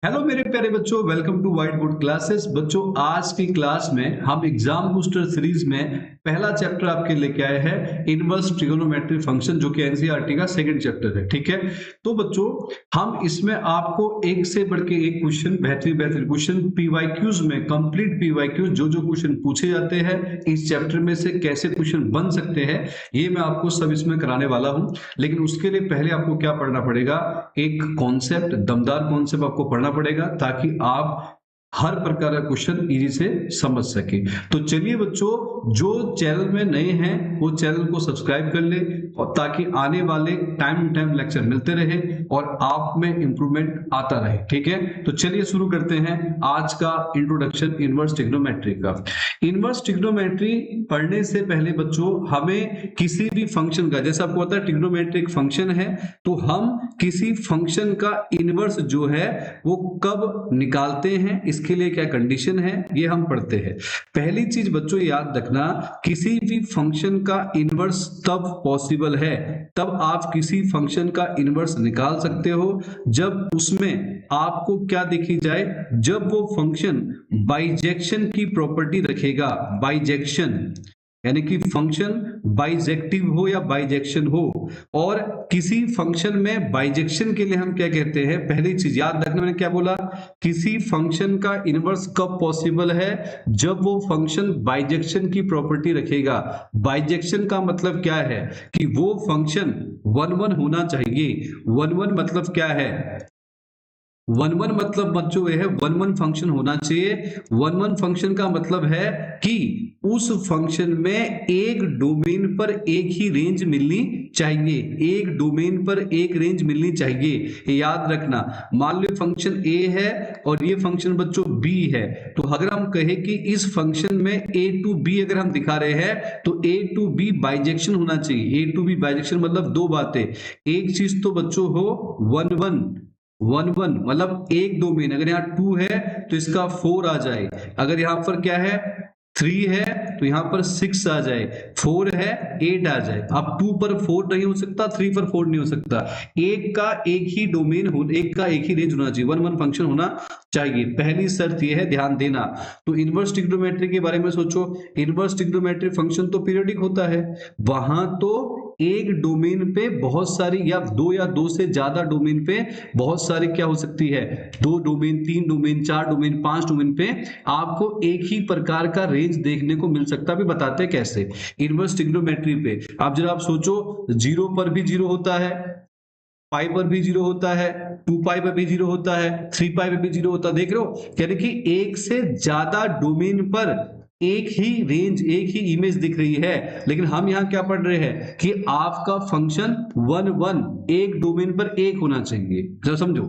Hello मेरे प्यारे बच्चों, welcome to white board classes. बच्चों, आज की क्लास में हम एग्जाम बूस्टर सीरीज में पहला चैप्टर आपके लेके आए हैं, इनवर्स ट्रिगोनोमेट्री फंक्शन, जो कि एनसीईआरटी का सेकंड चैप्टर है। ठीक है, तो बच्चों हम इसमें आपको एक से बढ़ के एक क्वेश्चन, बेहतरीन बेहतरीन क्वेश्चन पीवाईक्यूज में, कंप्लीट पीवाईक्यूज जो जो क्वेश्चन पूछे जाते हैं इस चैप्टर में से कैसे क्वेश्चन बन सकते हैं, ये मैं आपको सब इसमें कराने वाला हूं। लेकिन उसके लिए पहले आपको क्या पढ़ना पड़ेगा, एक कॉन्सेप्ट, दमदार कॉन्सेप्ट आपको पढ़ना पड़ेगा ताकि आप हर प्रकार का क्वेश्चन इजी से समझ सके। तो चलिए बच्चों, जो चैनल में नए हैं वो चैनल को सब्सक्राइब कर ले, और ताकि आने वाले टाइम टू टाइम लेक्चर मिलते रहे और आप में इंप्रूवमेंट आता रहे। ठीक है, तो चलिए शुरू करते हैं आज का इंट्रोडक्शन इनवर्स ट्रिग्नोमेट्री का। इनवर्स ट्रिग्नोमेट्री पढ़ने से पहले बच्चों हमें किसी भी फंक्शन का, जैसा आपको पता है ट्रिग्नोमेट्री एक फंक्शन है, तो हम किसी फंक्शन का इनवर्स जो है वो कब निकालते हैं, इसके लिए क्या कंडीशन है, ये हम पढ़ते हैं। पहली चीज बच्चों याद रखना, किसी भी फंक्शन का इनवर्स तब पॉसिबल है, तब आप किसी फंक्शन का इनवर्स निकाल सकते हो जब उसमें आपको क्या देखी जाए, जब वो फंक्शन बाइजेक्शन की प्रॉपर्टी रखेगा। बाइजेक्शन यानी कि फंक्शन बाइजेक्टिव हो या बाइजेक्शन हो, और किसी फंक्शन में बाइजेक्शन के लिए हम क्या कहते हैं, पहली चीज याद रखना, मैंने क्या बोला, किसी फंक्शन का इनवर्स कब पॉसिबल है, जब वो फंक्शन बाइजेक्शन की प्रॉपर्टी रखेगा। बाइजेक्शन का मतलब क्या है कि वो फंक्शन वन वन होना चाहिए। वन वन मतलब क्या है, वन वन मतलब बच्चों ये है, वन वन फंक्शन होना चाहिए। वन वन फंक्शन का मतलब है कि उस फंक्शन में एक डोमेन पर एक ही रेंज मिलनी चाहिए, एक डोमेन पर एक रेंज मिलनी चाहिए। याद रखना, मान लो फंक्शन ए है और ये फंक्शन बच्चों बी है, तो अगर हम कहें कि इस फंक्शन में ए टू बी अगर हम दिखा रहे हैं तो ए टू बी बाइजेक्शन होना चाहिए। ए टू बी बाइजेक्शन मतलब दो बातें, एक चीज तो बच्चों हो वन वन, वन वन मतलब एक डोमेन, अगर यहाँ टू है तो इसका फोर आ जाए, अगर यहाँ पर क्या है थ्री है तो यहाँ पर सिक्स आ जाए, फोर है एट आ जाए। अब टू पर फोर नहीं हो सकता, थ्री पर फोर नहीं हो सकता, एक का एक ही डोमेन हो, एक का एक ही रेंज होना चाहिए, वन वन फंक्शन होना चाहिए। पहली शर्त यह है, ध्यान देना। तो इनवर्स ट्रिग्नोमेट्री के बारे में सोचो, इनवर्स ट्रिग्नोमेट्री फंक्शन तो पीरियोडिक होता है, वहां तो एक डोमेन पे बहुत सारी या दो से ज्यादा डोमेन पे बहुत सारी क्या हो सकती है, दो डोमेन, तीन डोमेन, चार डोमेन, पांच डोमेन पे आपको एक ही प्रकार का रेंज देखने को मिल सकता है। अभी बताते हैं कैसे। इनवर्स ट्रिग्नोमेट्री पे आप जरा आप सोचो, जीरो पर भी जीरो होता है, पाई पर भी जीरो होता है, टू पाई पर भी जीरो होता है, थ्री पाई पर भी जीरो होता है। देख रहे हो, यानी कि एक से ज्यादा डोमेन पर एक ही रेंज, एक ही इमेज दिख रही है। लेकिन हम यहां क्या पढ़ रहे हैं कि आपका फंक्शन वन वन, एक डोमेन पर एक होना चाहिए, जरा समझो।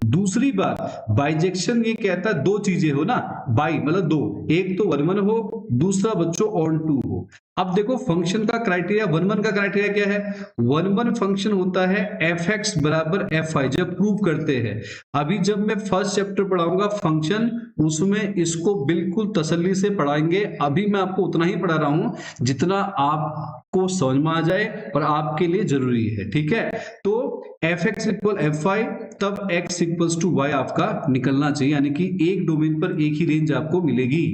दूसरी बात, बाइजेक्शन ये कहता है दो चीजें हो ना, बाई मतलब दो, एक तो वन वन हो, दूसरा बच्चों ऑन टू हो। अब देखो फंक्शन का क्राइटेरिया, वन वन का क्राइटेरिया क्या है, वन वन फंक्शन होता है एफ एक्स बराबर एफ आई, जब प्रूव करते हैं। अभी जब मैं फर्स्ट चैप्टर पढ़ाऊंगा फंक्शन, उसमें इसको बिल्कुल तसल्ली से पढ़ाएंगे। अभी मैं आपको उतना ही पढ़ा रहा हूं जितना आपको समझ में आ जाए और आपके लिए जरूरी है। ठीक है, तो F x equal F I, तब एक्स इक्वल्स टू वाई आपका निकलना चाहिए, यानी कि एक डोमेन पर एक ही रेंज आपको मिलेगी।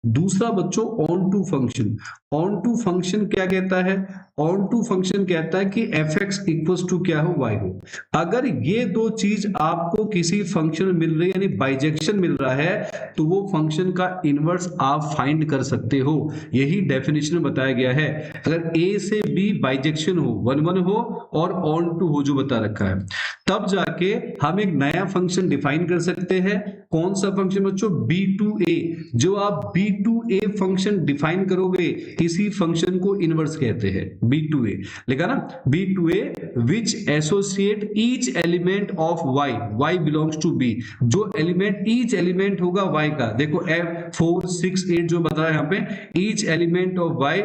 दूसरा बच्चों onto function, onto function क्या कहता है, ऑन टू फंक्शन कहता है कि एफ एक्स इक्वल्स टू क्या हो, वाई हो। अगर ये दो चीज आपको किसी फंक्शन में मिल रही है, यानी बाइजेक्शन मिल रहा है, तो वो फंक्शन का इनवर्स आप फाइंड कर सकते हो। यही डेफिनेशन में बताया गया है। अगर ए से बी बाइजेक्शन हो, वन वन हो और ऑन टू हो जो बता रखा है, तब जाके हम एक नया फंक्शन डिफाइन कर सकते हैं। कौन सा फंक्शन बच्चों, बी टू ए। जो आप B to A function define करोगे, इसी फंक्शन को इनवर्स कहते हैं। बी टू ए लिखा ना, B to A which associate each element of Y, Y belongs to B. जो एलिमेंट, ईच एलिमेंट होगा वाई का, देखो एफ फोर सिक्स एट जो बता रहा है यहाँ पे, each element of Y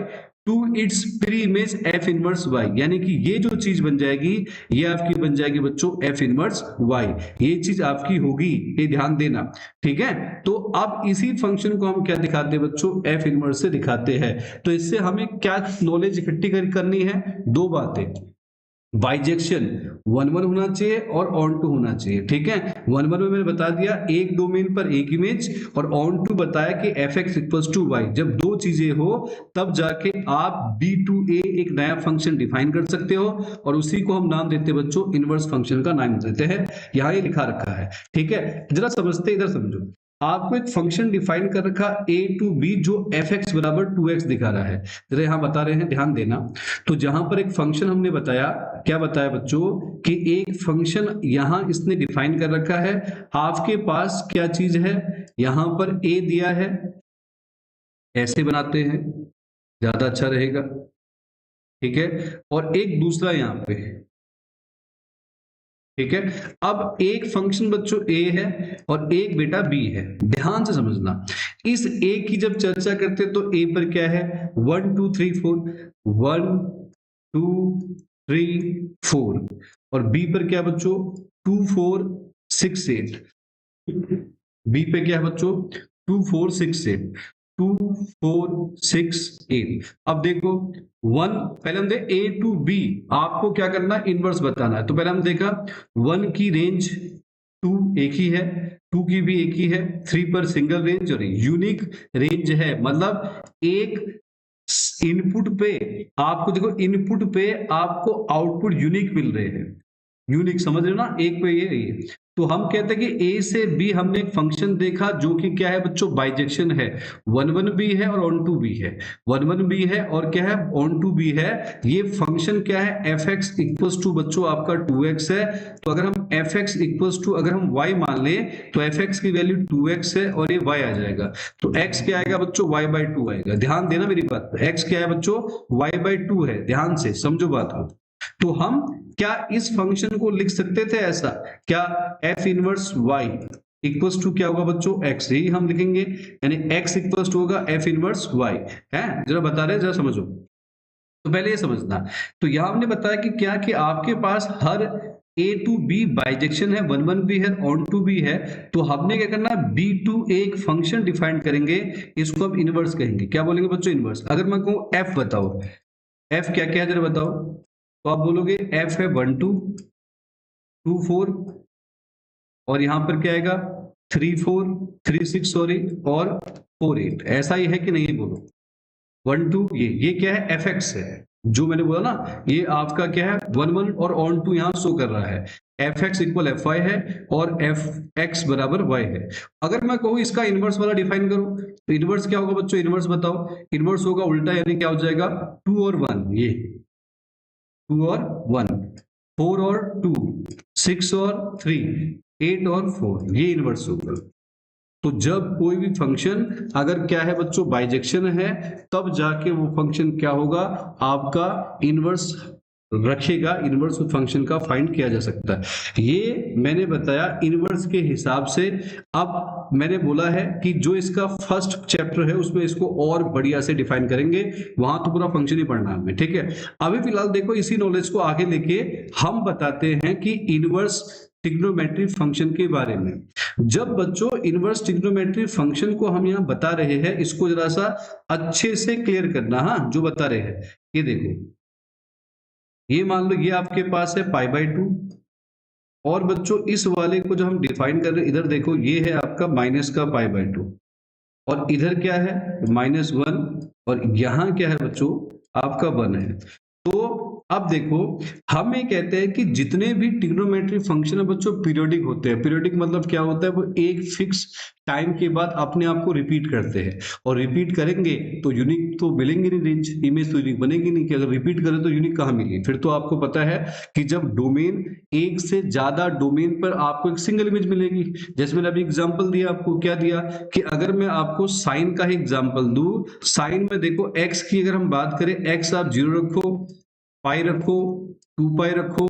to its preimage F inverse Y, यानी कि ये जो चीज बन जाएगी ये आपकी बन जाएगी बच्चों एफ इनवर्स वाई, ये चीज आपकी होगी, ये ध्यान देना। ठीक है, तो अब इसी फंक्शन को हम क्या दिखाते हैं बच्चों, एफ इनवर्स से दिखाते हैं। तो इससे हमें क्या नॉलेज इकट्ठी करनी है, दो बातें, बाइजेक्शन वन वन होना चाहिए और ऑन टू होना चाहिए। ठीक है, 1 1 में मैंने बता दिया एक डोमेन पर एक इमेज, और ऑन टू बताया कि fx इक्वल्स टू y। जब दो चीजें हो तब जाके आप b टू a एक नया फंक्शन डिफाइन कर सकते हो, और उसी को हम नाम देते हैं बच्चों इनवर्स फंक्शन का नाम देते हैं। यहां ये लिखा रखा है, ठीक है। जरा समझते, इधर समझो। आपको एक फंक्शन डिफाइन कर रखा a टू b जो fx बराबर 2x दिखा रहा है। जरा यहां बता रहे हैं, ध्यान देना। तो जहां पर एक फंक्शन हमने बताया, क्या बताया बच्चों, कि एक फंक्शन यहां इसने डिफाइन कर रखा है। आपके पास क्या चीज है, यहां पर a दिया है, ऐसे बनाते हैं, ज्यादा अच्छा रहेगा, ठीक है। और एक दूसरा यहां पे, ठीक है। अब एक फंक्शन बच्चों a है और एक बेटा b है। ध्यान से समझना, इस a की जब चर्चा करते तो a पर क्या है, 1 2 3 4, 1 2 3 4, और b पर क्या बच्चों, 2 4 6 8। b पे क्या है बच्चों, 2 4 6 8, 2 4 6 8। अब देखो 1, पहले हम देख a टू b, आपको क्या करना है, इनवर्स बताना है। तो पहले हम देखा 1 की रेंज 2 एक ही है, 2 की भी एक ही है, 3 पर सिंगल रेंज और यूनिक रेंज है। मतलब एक इनपुट पे आपको, देखो इनपुट पे आपको आउटपुट यूनिक मिल रहे हैं। यूनिक समझ रहे हो ना, एक पे ये। तो हम कहते हैं कि a से b हमने एक फंक्शन देखा जो कि क्या है बच्चों, बाइजेक्शन है। 1 1 b है और ऑन टू b है, 1 1 b है और क्या है, ऑन टू b है। ये फंक्शन क्या है, fx इक्वल्स टू बच्चों आपका 2x है। तो अगर हम fx इक्वल्स टू अगर हम y मान ले तो fx की वैल्यू 2x है और ये y आ जाएगा। तो x क्या आएगा बच्चों, y बाई 2 आएगा। ध्यान देना मेरी बात पे, x क्या है बच्चों, y बाई 2 है। ध्यान से समझो बात को। तो हम क्या इस फंक्शन को लिख सकते थे ऐसा, क्या f inverse y equals to क्या होगा बच्चों, x, यही हम लिखेंगे। यानी x इक्वल्स टू होगा f इनवर्स y है। जरा बता रहे, जरा समझो। तो पहले ये समझना, तो यहां हमने बताया कि क्या, कि आपके पास हर a टू b बाइजेक्शन है, 1 1 b है, ऑन टू b है। तो हमने क्या करना है, b टू एक फंक्शन डिफाइन करेंगे, इसको हम इनवर्स कहेंगे। क्या बोलेंगे बच्चों, इनवर्स। अगर मैं कहूं f बताओ, f क्या क्या है जरा बताओ, तो आप बोलोगे f है 1 2 2 4, और यहां पर क्या आएगा 3 4 3 6 सॉरी, और 4 8। ऐसा ही है कि नहीं, बोलो 1 2, ये क्या है, fx है। जो मैंने बोला ना, ये आपका क्या है, 1 1 और ऑन टू यहां शो कर रहा है। fx इक्वल fy है और fx बराबर y है। अगर मैं कहूं इसका इनवर्स वाला डिफाइन करो, तो इनवर्स क्या होगा बच्चों, इनवर्स बताओ। इनवर्स होगा उल्टा, यानी क्या हो जाएगा, 2 और 1, ये 2 और 1, 4 और 2, 6 और 3, 8 और 4, ये इनवर्स होगा। तो जब कोई भी फंक्शन अगर क्या है बच्चों, बाइजेक्शन है, तब जाके वो फंक्शन क्या होगा, आपका इनवर्स रखेगा। इनवर्स फंक्शन का फाइंड किया जा सकता है। ये मैंने बताया इनवर्स के हिसाब से। अब मैंने बोला है कि जो इसका फर्स्ट चैप्टर है उसमें इसको और बढ़िया से डिफाइन करेंगे, वहां तो पूरा फंक्शन ही पढ़ना है हमें, ठीक है। अभी फिलहाल देखो, इसी नॉलेज को आगे लेके हम बताते हैं कि इनवर्स ट्रिग्नोमेट्री फंक्शन के बारे में। जब बच्चों इनवर्स ट्रिग्नोमेट्री फंक्शन को हम यहाँ बता रहे हैं, इसको जरा सा अच्छे से क्लियर करना। हाँ, जो बता रहे हैं, ये देखो, ये मान लो ये आपके पास है पाई बाई 2, और बच्चों इस वाले को जो हम डिफाइन कर रहे हैं, इधर देखो ये है आपका माइनस का पाई बाई 2, और इधर क्या है -1, और यहां क्या है बच्चों आपका 1 है। तो अब देखो, हम ये कहते हैं कि जितने भी ट्रिग्नोमेट्री फंक्शन है बच्चों पीरियोडिक होते हैं। पीरियोडिक मतलब क्या होता है, वो एक फिक्स टाइम के बाद अपने आप को रिपीट करते हैं, और रिपीट करेंगे तो यूनिक तो मिलेंगे नहीं, रेंज इमेज तो यूनिक बनेगी नहीं। कि अगर रिपीट करें तो यूनिक कहाँ मिलेगी। फिर तो आपको पता है कि जब डोमेन, एक से ज्यादा डोमेन पर आपको एक सिंगल इमेज मिलेगी। जैसे मैंने अभी एग्जांपल दिया आपको, क्या दिया, कि अगर मैं आपको साइन का ही एग्जांपल दूं, साइन में देखो एक्स की अगर हम बात करें, एक्स आप 0 रखो, पाई रखो, 2 पाई रखो,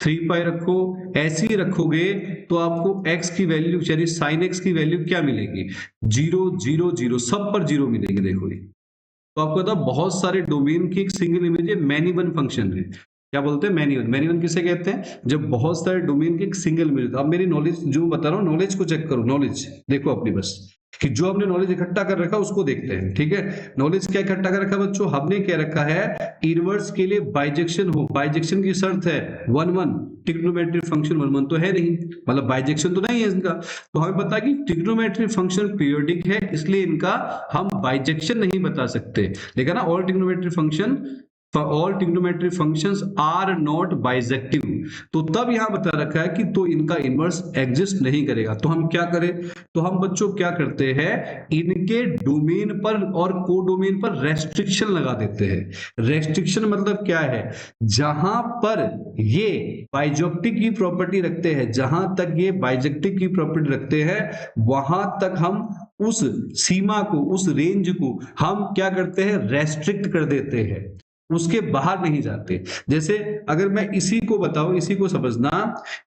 3 पाई रखो, ऐसे ही रखोगे तो आपको x की वैल्यू, यानी साइन x की वैल्यू क्या मिलेगी, 0 0 0, सब पर 0 मिलेगी। देखो ये तो आपको पता, बहुत सारे डोमेन की एक सिंगल इमेज है, मैनी वन फंक्शन है। क्या बोलते हैं, मैनी वन। मैनी वन किसे कहते हैं, जब बहुत सारे डोमेन की एक सिंगल इमेज। अब मेरी नॉलेज जो बता रहा हूँ, नॉलेज को चेक करो, नॉलेज देखो अपनी बस। कि जो हमने नॉलेज इकट्ठा कर रखा उसको देखते हैं। ठीक है, नॉलेज क्या इकट्ठा कर रखा बच्चों, हमने क्या रखा है, इनवर्स के लिए बाइजेक्शन हो, बाइजेक्शन की शर्त है 1 1, ट्रिग्नोमेट्री फंक्शन 1 1 तो है नहीं, मतलब बाइजेक्शन तो नहीं है इनका। तो हमें पता है कि ट्रिग्नोमेट्री फंक्शन पीरियोडिक है, इसलिए इनका हम बाइजेक्शन नहीं बता सकते। देखा ना, all trigonometry function, all trigonometry functions are not bijective. तो तब यहां बता रखा है कि तो इनका इनवर्स एग्जिस्ट नहीं करेगा। तो हम क्या करें, तो हम बच्चों क्या करते हैं, इनके डोमेन पर और कोडोमेन पर रेस्ट्रिक्शन लगा देते हैं। रेस्ट्रिक्शन मतलब क्या है, जहां पर ये बाइजेक्टिव की प्रॉपर्टी रखते हैं, जहां तक ये बाइजेक्टिव की प्रॉपर्टी रखते हैं, वहां तक हम उस सीमा को, उस रेंज को हम क्या करते हैं, रेस्ट्रिक्ट कर देते हैं, उसके बाहर नहीं जाते। जैसे अगर मैं इसी को बताऊं, इसी को समझना,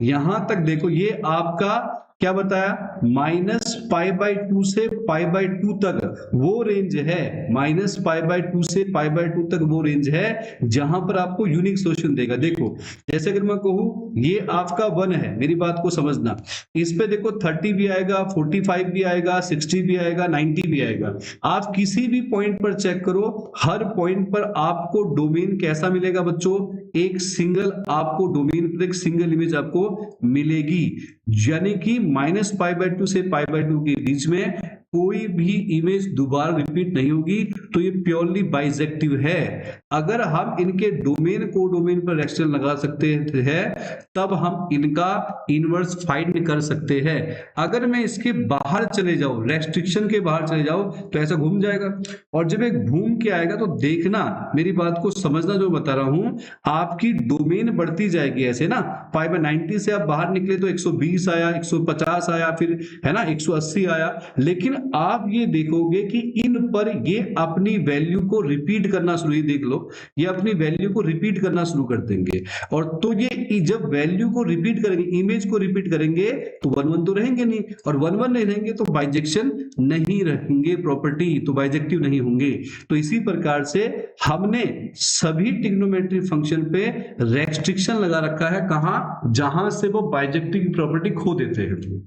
यहां तक देखो, ये आपका क्या बताया, -π/2 से π/2 तक वो रेंज है, -π/2 से π/2 तक वो रेंज है जहां पर आपको यूनिक सॉल्यूशन देगा। देखो जैसे अगर मैं कहूं ये आपका 1 है, मेरी बात को समझना, इस पे देखो 30 भी आएगा, 45 भी आएगा, 60 भी आएगा, 90 भी आएगा। आप किसी भी पॉइंट पर चेक करो, हर पॉइंट पर आपको डोमेन कैसा मिलेगा बच्चों, एक सिंगल आपको डोमेन पर एक सिंगल इमेज आपको मिलेगी, यानी कि -π/2 से π/2 के बीच में कोई भी इमेज दोबारा रिपीट नहीं होगी। तो ये प्योरली बाइजेक्टिव है। अगर हम इनके डोमेन को डोमेन पर रेस्ट्रिक्शन लगा सकते हैं, तब हम इनका इनवर्स फाइंड कर सकते हैं। अगर मैं इसके बाहर चले जाऊं, रेस्ट्रिक्शन के बाहर चले जाऊं, तो ऐसा घूम जाएगा। और जब एक घूम के आएगा तो देखना, मेरी बात को समझना, जो बता रहा हूं, आपकी डोमेन बढ़ती जाएगी ऐसे ना, π/90 से आप बाहर निकले तो 120 आया, 150 आया, फिर है ना 180 आया, लेकिन आप ये देखोगे कि इन पर ये अपनी वैल्यू को रिपीट करना शुरू, देख लो, ये अपनी वैल्यू को रिपीट करना शुरू कर देंगे। और तो ये जब वैल्यू को रिपीट करेंगे, इमेज को रिपीट करेंगे, तो 1 1 तो रहेंगे नहीं, और 1 1 नहीं रहेंगे तो बाइजेक्शन नहीं रहेंगे, प्रॉपर्टी तो बाइजेक्टिव नहीं होंगे। तो इसी प्रकार से हमने सभी ट्रिग्नोमेट्री फंक्शन पे रेस्ट्रिक्शन लगा रखा है, कहां, जहां से वो बाइजेक्टिव की प्रॉपर्टी खो देते हैं।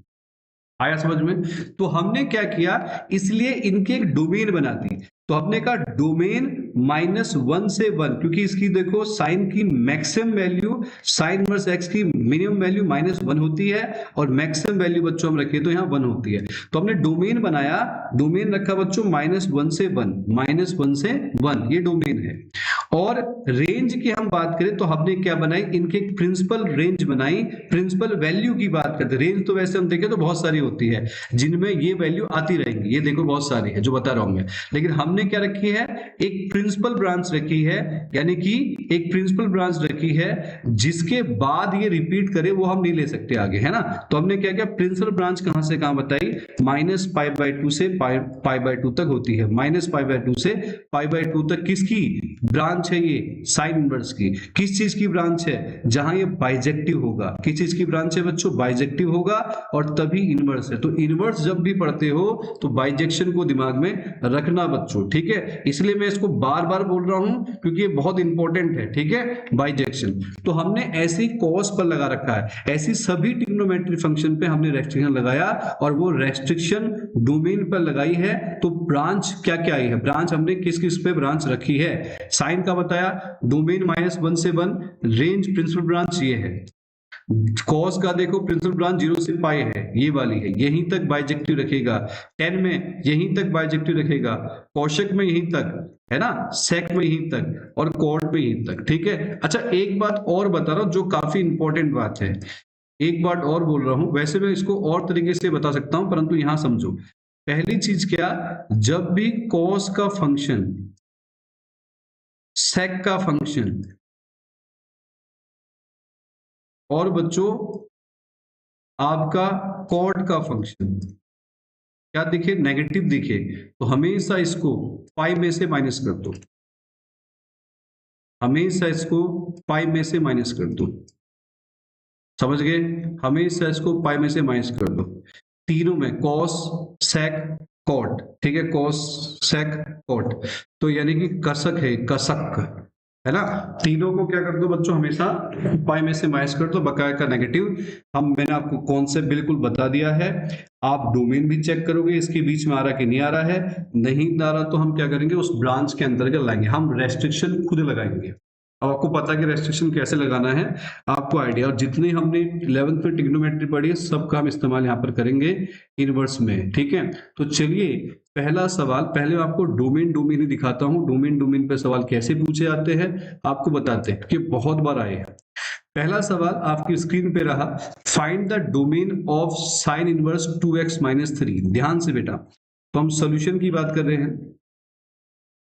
आया समझ में? तो हमने क्या किया, इसलिए इनके एक डोमेन बना दी। तो हमने कहा डोमेन -1 से 1, क्योंकि इसकी देखो साइन की maximum value, sign inverse x की मिनिमम वैल्यू -1 होती है, और मैक्सिमम वैल्यू बच्चों हम रखे तो यहाँ 1 होती है। तो हमने डोमेन बनाया, डोमेन रखा बच्चों -1 से 1, -1 से 1, ये डोमेन है। और रेंज की हम बात करें तो हमने क्या बनाई, इनके एक प्रिंसिपल रेंज बनाई। प्रिंसिपल वैल्यू की बात करते, रेंज तो वैसे हम देखें तो बहुत सारी होती है जिनमें ये वैल्यू आती रहेंगी, ये देखो बहुत सारी है जो बता रहा हूं मैं, लेकिन हमने क्या रखी है, एक प्रिंसिपल ब्रांच रखी है, यानी कि एक प्रिंसिपल ब्रांच रखी है जिसके बाद ये रिपीट करे वो हम नहीं ले सकते आगे, है ना। तो हमने क्या किया, प्रिंसिपल ब्रांच कहां से कहां बताई, -π/2 से π/2 तक होती है, -π/2 से π/2 तक किसकी ब्रांच है, ये साइन इनवर्स की। किस चीज की ब्रांच है, जहां ये बाइजेक्टिव होगा। किस चीज की ब्रांच है बच्चों, बाइजेक्टिव होगा, और तभी इनवर्स है। तो इनवर्स जब भी पढ़ते हो तो बाइजेक्शन को दिमाग में रखना बच्चों, ठीक है। इसलिए मैं इसको बार बार बोल रहा हूं क्योंकि ये बहुत इंपॉर्टेंट है, ठीक है, बाइजेक्शन। तो हमने ऐसी कॉस पर लगा रखा है, ऐसी सभी ट्रिग्नोमेट्री फंक्शन पे हमने रेस्ट्रिक्शन लगाया, और वो रेस्ट्रिक्शन डोमेन पर लगाई है। तो ब्रांच क्या क्या आई है, ब्रांच हमने किस किस पे ब्रांच रखी है, साइन का बताया, डोमेन -1 से 1, रेंज प्रिंसिपल ब्रांच ये है, कॉस का देखो प्रिंसिपल ब्रांच 0 से पाई है, ये वाली है, यहीं तक बाइजेक्टिव रखेगा, टेन में यहीं तक बाइजेक्टिव रखेगा, कोशक में यहीं तक, है ना, सेक में यहीं तक, और कॉर्ड में यहीं तक, ठीक है। अच्छा एक बात और बता रहा हूं जो काफी इंपॉर्टेंट बात है, एक बात और बोल रहा हूं, वैसे मैं इसको और तरीके से बता सकता हूं परंतु यहां समझो। पहली चीज क्या, जब भी कॉस का फंक्शन, सेक का फंक्शन, और बच्चों आपका कॉर्ड का फंक्शन क्या दिखे, नेगेटिव दिखे, तो हमेशा इसको पाई में से माइनस कर दो, हमेशा इसको पाई में से माइनस कर दो, समझ गए, हमेशा इसको पाई में से माइनस कर दो। तीनों में कॉस, सेक, कॉट, ठीक है, कॉस, सेक, कॉट, तो यानी कि कसक है, कसक, है ना। तीनों को क्या कर दो बच्चों, हमेशा पाई में से माइनस कर दो, बकाया का नेगेटिव। मैंने आपको कॉन्सेप्ट बिल्कुल बता दिया है। आप डोमेन भी चेक करोगे इसके बीच में आ रहा कि नहीं आ रहा है, नहीं आ रहा तो हम क्या करेंगे, उस ब्रांच के अंतर्गत लाएंगे, हम रेस्ट्रिक्शन खुद लगाएंगे। अब आपको पता है कि रेस्ट्रिक्शन कैसे लगाना है, आपको आइडिया। और जितनी हमने 11th में ट्रिग्नोमेट्री पढ़ी है सबका हम इस्तेमाल यहाँ पर करेंगे इनवर्स में, ठीक है। तो चलिए पहला सवाल, पहले मैं आपको डोमेन डोमेन ही दिखाता हूं, डोमेन डोमेन पे सवाल कैसे पूछे जाते हैं आपको बताते हैं, क्योंकि बहुत बार आए हैं। पहला सवाल आपकी स्क्रीन पे रहा, find the domain of sine inverse 2x minus 3। ध्यान से बेटा, तो हम सोल्यूशन की बात कर रहे हैं।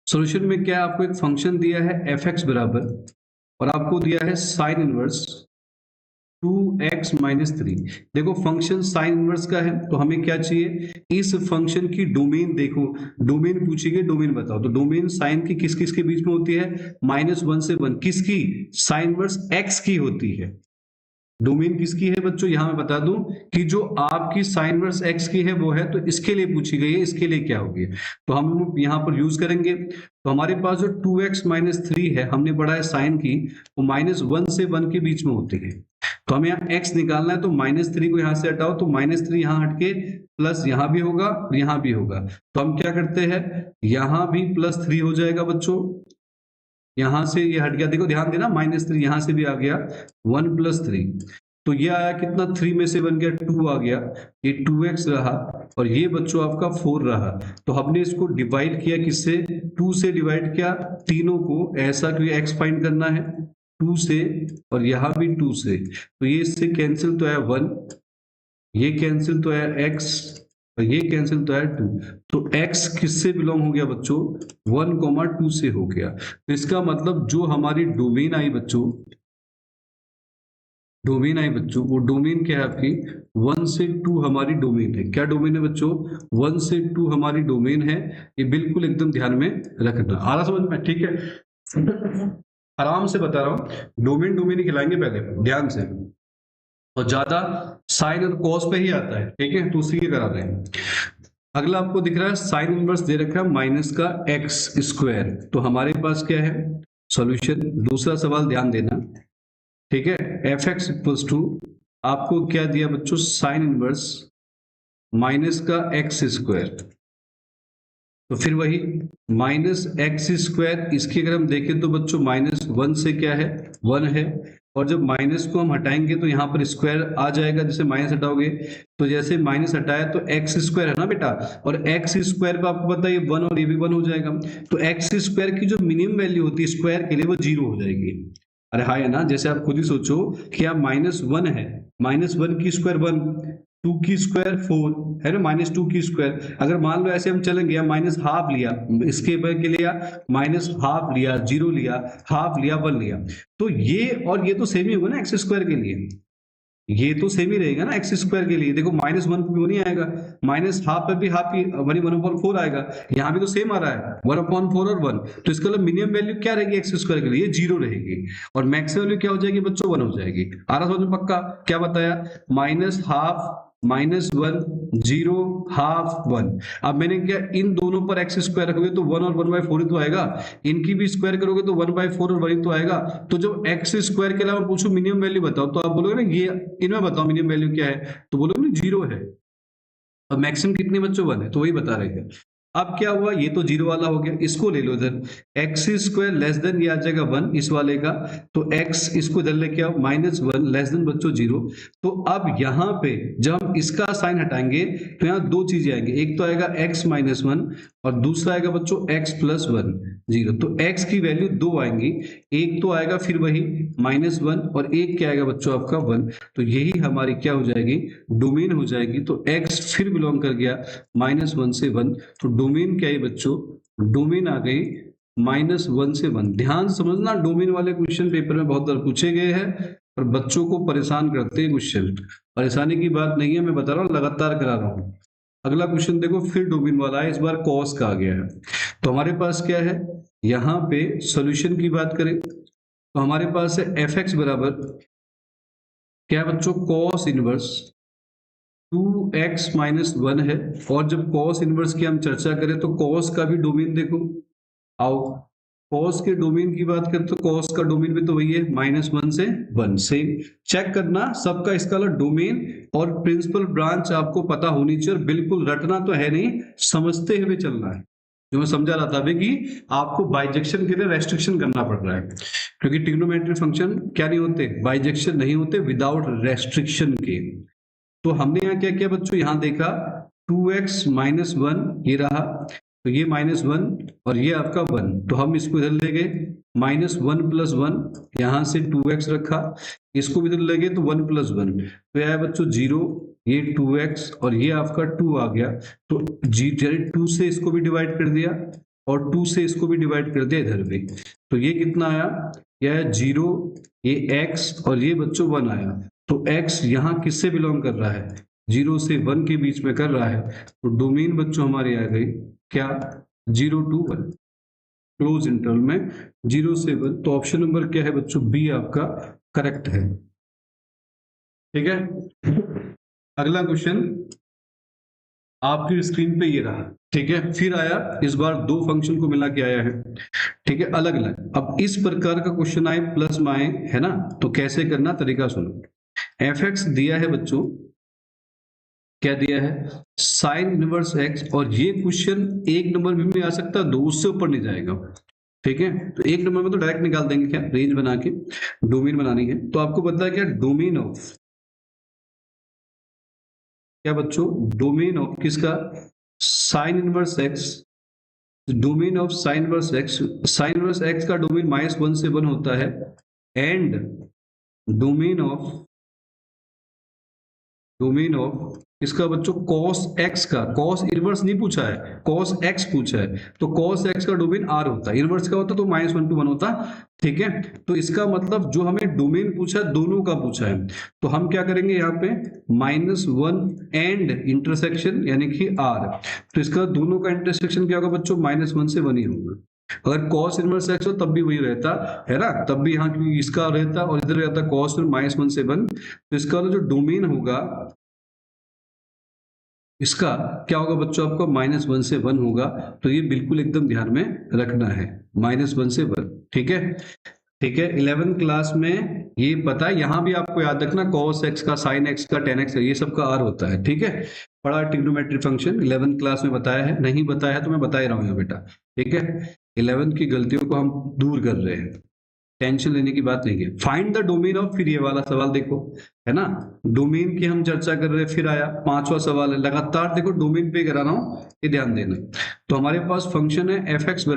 सोल्यूशन में क्या है, आपको एक फंक्शन दिया है f(x) बराबर, और आपको दिया है साइन इनवर्स 2x माइनस 3। देखो फंक्शन साइन इनवर्स का है तो हमें क्या चाहिए, इस फंक्शन की डोमेन देखो, डोमेन पूछेगी, डोमेन बताओ। तो डोमेन साइन की किस किस के बीच में होती है, -1 से 1। किसकी, साइन इनवर्स x की होती है। डोमेन किसकी है बच्चों, यहां मैं बता दूं कि जो आपकी साइन इनवर्स x की है वो है, तो इसके लिए पूछी गई है, इसके लिए क्या होगी, तो हम यहां पर यूज करेंगे। तो हमारे पास जो 2x माइनस 3 है, हमने पढ़ा है साइन की, वो -1 से 1 के बीच में होती है। तो हमें यहाँ x निकालना है, तो -3 को यहां से हटाओ, तो -3 यहां हटके प्लस यहां भी होगा, यहां भी होगा। तो हम क्या करते हैं, यहां भी +3 हो जाएगा बच्चों, यहां से ये हट गया, देखो ध्यान देना, -3 यहां से भी आ गया, 1 + 3, तो ये आया कितना, 3 में से बन गया 2 आ गया, ये 2x रहा, और ये बच्चों आपका 4 रहा। तो हमने इसको डिवाइड किया किससे, 2 से डिवाइड किया तीनों को, ऐसा क्योंकि x फाइंड करना है 2 से, और यहां भी 2 से, तो ये इससे कैंसिल तो है 1, ये कैंसिल तो है x, और ये कैंसिल तो है 2। तो x किससे बिलोंग हो गया बच्चों, 1, 2 से हो गया। तो इसका मतलब जो हमारी डोमेन आई बच्चों, डोमेन आई बच्चों, वो डोमेन क्या है आपकी, 1 से 2 हमारी डोमेन है। क्या डोमेन है बच्चों, 1 से 2 हमारी डोमेन है। ये बिल्कुल एकदम ध्यान में रखना, आ रहा समझ में, ठीक है। आराम से बता रहा हूं, डोमेन डोमेन ही खिलाएंगे पहले ध्यान से, और ज्यादा साइन और कॉस पे ही आता है, ठीक है, तो उसी के करा रहे हैं। अगला आपको दिख रहा है साइन इनवर्स दे रखा है माइनस का एक्स स्क्वायर, तो हमारे पास क्या है सॉल्यूशन। दूसरा सवाल ध्यान देना, ठीक है, एफ एक्स इक्वल्स टू, आपको क्या दिया बच्चों, साइन इनवर्स माइनस का एक्स स्क्वायर, तो फिर वही -x², इसकी अगर हम देखें तो बच्चों -1 से क्या है, 1 है, और जब माइनस को हम हटाएंगे तो यहाँ पर स्क्वायर आ जाएगा, जैसे माइनस हटाओगे तो जैसे माइनस हटाया तो x² है ना बेटा, और x² पे आपको पता है ये 1 और ये भी 1 हो जाएगा, तो x² की जो मिनिमम वैल्यू होती है स्क्वायर के लिए वो 0 हो जाएगी। अरे हाँ है ना, जैसे आप खुद ही सोचो कि आप -1 है, -1 की स्क्वायर 1, 2 की स्क्वायर 4 है ना, -2 की स्क्वायर, अगर मान लो ऐसे हम चलेंगे, माइनस हाफ लिया, इसके के लिया माइनस हाफ लिया, 0 लिया, हाफ लिया, 1 लिया, तो ये और ये तो सेम ही होगा ना x² के लिए, ये तो सेम ही रहेगा ना x² के लिए। देखो -1 क्यों नहीं आएगा, माइनस हाफ पे भी हाफ ही 1/4 आएगा, यहाँ भी तो सेम आ रहा है 1/4 और 1, तो इसका मतलब मिनिमम वैल्यू क्या रहेगी x² के लिए, 0 रहेगी, और मैक्सिमम वैल्यू क्या हो जाएगी बच्चों, 1 हो जाएगी। आ रहा समझ में पक्का, क्या बताया, -1/2 -1 0 हाफ 1। अब मैंने क्या, इन दोनों पर x² रखोगे तो 1 और 1/4 ही तो आएगा, इनकी भी स्क्वायर करोगे तो 1/4 और 1 ही तो आएगा। तो जब x² के अलावा पूछो मिनिमम वैल्यू बताओ, तो आप बोलोगे ना ये इनमें बताओ मिनिमम वैल्यू क्या है, तो बोलोगे ना 0 है। अब मैक्सिमम कितने बच्चों 1 है, तो वही बता रहे थे। अब क्या हुआ, ये तो 0 वाला हो गया, इसको ले लो इधर, x² लेस देन ये आ जाएगा 1 इस वाले का, तो x इसको इधर लेके आओ, -1 लेस देन बच्चों 0। तो अब यहाँ पे जब हम इसका साइन हटाएंगे तो यहाँ दो चीजें आएंगी, एक तो आएगा x-1 और दूसरा आएगा बच्चों x+1 0। तो x की वैल्यू 2 आएंगी, एक तो आएगा फिर वही -1 और एक क्या आएगा बच्चों आपका 1, तो यही हमारी क्या हो जाएगी, डोमेन हो जाएगी। तो x फिर बिलोंग कर गया -1 से 1, तो डोमेन क्या है बच्चों, डोमेन आ गई -1 से 1। ध्यान समझना, डोमेन वाले क्वेश्चन पेपर में बहुत बार पूछे गए हैं और बच्चों को परेशान करते हैं क्वेश्चन, परेशानी की बात नहीं है, मैं बता रहा हूँ लगातार करा रहा हूँ। अगला क्वेश्चन देखो, फिर डोमेन वाला है, इस बार कॉस का आ गया है। तो हमारे पास क्या है, यहाँ पे सॉल्यूशन की बात करें तो हमारे पास है f(x) बराबर क्या है बच्चों, कॉस इनवर्स 2x - 1 है, और जब कॉस इनवर्स की हम चर्चा करें तो कॉस का भी डोमेन देखो, आओ कॉस के डोमेन की बात करें तो कॉस का डोमेन भी तो वही है -1 से 1 से। चेक करना सबका इसका डोमेन और प्रिंसिपल ब्रांच आपको पता होनी चाहिए, और बिल्कुल रटना तो है नहीं, समझते हुए चलना है। जो मैं समझा रहा था अभी कि आपको बाइजेक्शन के लिए रेस्ट्रिक्शन करना पड़ रहा है, क्योंकि ट्रिग्नोमेट्री फंक्शन क्या नहीं होते, बाइजेक्शन नहीं होते विदाउट रेस्ट्रिक्शन के। तो हमने यहाँ क्या किया बच्चों, यहाँ देखा 2x - 1 ये रहा, तो ये -1 और ये आपका 1, तो हम इसको इधर ले गए -1 + 1, यहाँ से 2x रखा, इसको भी इधर ले गए तो 1 + 1, तो यह है बच्चों 0, ये 2x और ये आपका 2 आ गया, तो 2 से इसको भी डिवाइड कर दिया और 2 से इसको भी डिवाइड कर दिया इधर भी, तो ये कितना आया, यह है 0, ये x और ये बच्चों 1 आया। तो x यहाँ किससे बिलोंग कर रहा है, 0 से 1 के बीच में कर रहा है, तो डोमेन बच्चों हमारी आ गई क्या, 0 to 1, क्लोज इंटरवल में 0 से 1। तो ऑप्शन नंबर क्या है बच्चों, बी आपका करेक्ट है। ठीक है, अगला क्वेश्चन आपकी स्क्रीन पे ये रहा। ठीक है, फिर आया, इस बार दो फंक्शन को मिला के आया है। ठीक है, अलग अलग। अब इस प्रकार का क्वेश्चन आए प्लस में आए, है ना, तो कैसे करना, तरीका सुनो। f(x) दिया है बच्चों, क्या दिया है, sin इनवर्स x, और ये क्वेश्चन एक नंबर में आ सकता है, दो, उससे ऊपर नहीं जाएगा। ठीक है, तो एक नंबर में तो डायरेक्ट निकाल देंगे, क्या रेंज बना के डोमेन बनानी है। तो आपको पता है क्या, डोमेन ऑफ, क्या बच्चों, डोमेन ऑफ किसका, sin inverse x, domain of sin inverse x, sin inverse x का डोमेन -1 से 1 होता है, एंड डोमेन ऑफ इसका बच्चों cos x का, cos इनवर्स नहीं पूछा है, cos x पूछा है, तो cos x का डोमेन r होता है, इनवर्स का होता तो -1 to 1 होता। ठीक है, तो इसका मतलब जो हमें डोमेन पूछा है दोनों का पूछा है, तो हम क्या करेंगे यहाँ पे -1 एंड इंटरसेक्शन यानी कि r, तो इसका दोनों का इंटरसेक्शन क्या होगा बच्चों, -1 से 1 ही होगा। अगर cos इनवर्स x हो तब भी वही रहता है ना, तब भी यहाँ इसका रहता और इधर रहता cos -1 से 1, तो इसका जो डोमेन होगा इसका क्या होगा बच्चों, आपको -1 से 1 होगा। तो ये बिल्कुल एकदम ध्यान में रखना है, -1 से 1। ठीक है, ठीक है, 11th क्लास में ये पता है, यहां भी आपको याद रखना cos x का, sin x का, tan x का, ये सब का r होता है। ठीक है, बड़ा ट्रिग्नोमेट्री फंक्शन 11th क्लास में बताया है, नहीं बताया है तो मैं बता ही रहा हूँ बेटा। ठीक है, 11th की गलतियों को हम दूर कर रहे हैं, टेंशन लेने की बात नहीं है। फाइंड द डोमेन ऑफ, फिर ये वाला सवाल देखो, है ना, डोमेन की हम चर्चा कर रहे हैं, फिर आया पांचवा सवाल है, लगातार देखो डोमेन पे करा रहा हूं, ये ध्यान देना। तो हमारे पास फंक्शन है f(x)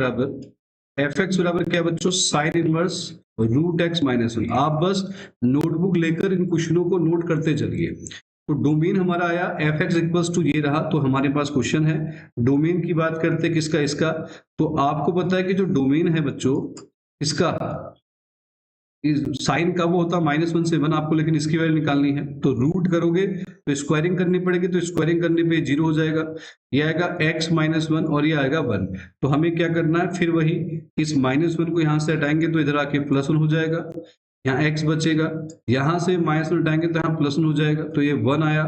बराबर क्या बच्चों, साइन इनवर्स √x - 1। आप बस नोटबुक लेकर इन क्वेश्चनों को नोट करते चलिए। तो डोमेन हमारा आया f(x) इक्वल्स टू ये रहा, तो हमारे पास क्वेश्चन है, डोमेन की बात करते किसका, इसका। तो आपको पता है कि जो डोमेन है बच्चों इसका, साइन का वो होता है -1 से 1 आपको, लेकिन इसकी वैल्यू निकालनी है, तो रूट करोगे तो स्क्वायरिंग करनी पड़ेगी, तो स्क्वायरिंग करने पे 0 हो जाएगा, ये आएगा x - 1 और ये आएगा 1। तो हमें क्या करना है, फिर वही इस -1 को यहाँ से हटाएंगे तो इधर आके +1 हो जाएगा, यहाँ x बचेगा, यहाँ से -1 हटाएंगे तो यहाँ +1 हो जाएगा, तो ये 1 आया,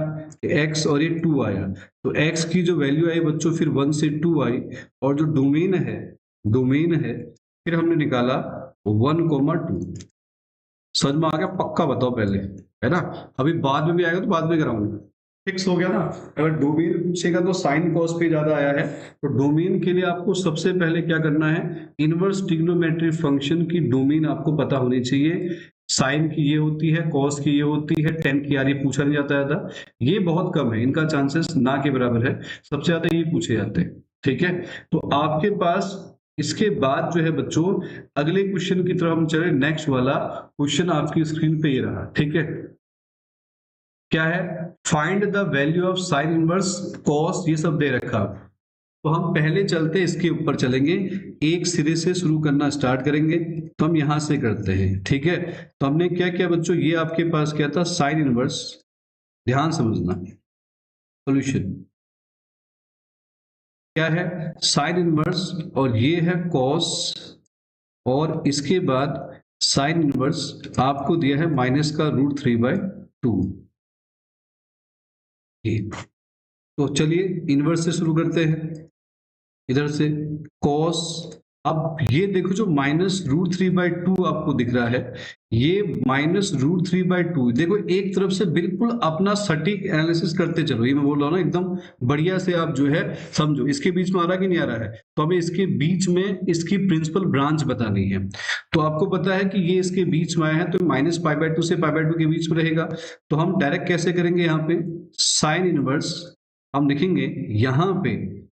x और ये 2 आया। तो x की जो वैल्यू आई बच्चों फिर 1 से 2 आई, और जो डोमेन है फिर हमने निकाला 1,2। समझ में आ गया, पक्का बताओ पहले, है ना, अभी बाद में भी आएगा तो बाद में कराऊंगा, फिक्स हो गया ना। अगर डोमेन पूछेगा तो साइन कॉस पे ज्यादा आया है, तो डोमेन के लिए आपको सबसे पहले क्या करना है, इनवर्स ट्रिग्नोमेट्री फंक्शन की डोमेन आपको पता होनी चाहिए। साइन की ये होती है, कॉस की ये होती है, टेन की यार ये पूछा नहीं जाता था, ये बहुत कम है, इनका चांसेस ना के बराबर है, सबसे ज्यादा ये पूछे जाते हैं। ठीक है, तो आपके पास इसके बाद जो है बच्चों अगले क्वेश्चन की तरफ हम चले, नेक्स्ट वाला क्वेश्चन आपकी स्क्रीन पे ये रहा। ठीक है, क्या है, find the value of sine inverse cos, ये सब दे रखा। तो हम पहले चलते इसके ऊपर चलेंगे, एक सिरे से शुरू करना स्टार्ट करेंगे, तो हम यहां से करते हैं। ठीक है, तो हमने क्या किया बच्चों, ये आपके पास क्या था, साइन इनवर्स, ध्यान समझना, सोल्यूशन क्या है, साइन इनवर्स, और ये है कॉस, और इसके बाद साइन इनवर्स आपको दिया है -√3/2। तो चलिए इनवर्स से शुरू करते हैं, इधर से कॉस अब ये देखो जो -√3/2 आपको दिख रहा है, ये -√3/2 देखो एक तरफ से बिल्कुल अपना सटीक एनालिसिस करते चलो, ये मैं बोल रहा हूँ ना एकदम बढ़िया से आप जो है समझो इसके बीच में आ रहा है कि नहीं आ रहा है। तो हमें इसके बीच में इसकी प्रिंसिपल ब्रांच बतानी है। तो आपको पता है कि ये इसके बीच में आया है तो -π/2 से π/2 के बीच में रहेगा। तो हम डायरेक्ट कैसे करेंगे, यहाँ पे साइन इनवर्स हम लिखेंगे, यहाँ पे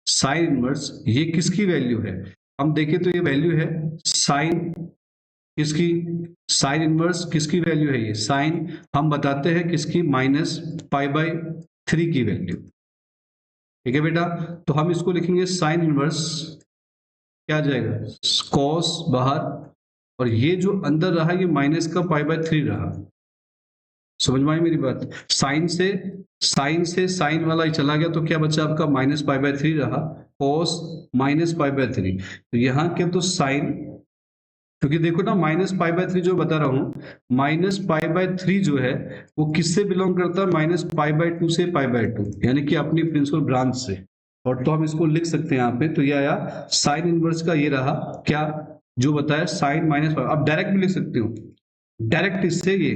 साइन इनवर्स ये किसकी वैल्यू है, हम देखें तो ये वैल्यू है साइन किसकी, साइन इनवर्स किसकी वैल्यू है, ये साइन हम बताते हैं किसकी, -π/3 की वैल्यू। ठीक है बेटा, तो हम इसको लिखेंगे साइन इनवर्स क्या आ जाएगा, कॉस बाहर, और ये जो अंदर रहा ये माइनस का π/3 रहा। समझ में आई मेरी बात, साइन से साइन वाला ही चला गया तो क्या बचा आपका -π/3 रहा, कॉस -π/3। तो यहाँ क्या, तो साइन, क्योंकि देखो ना -π/3 जो बता रहा हूं, -π/3 जो है वो किससे बिलोंग करता है, -π/2 से π/2, यानी कि अपनी प्रिंसिपल ब्रांच से। और तो हम इसको लिख सकते हैं यहाँ पे, तो ये आया साइन इनवर्स का, ये रहा क्या जो बताया साइन -π। अब डायरेक्ट भी लिख सकते हो, डायरेक्ट इससे ये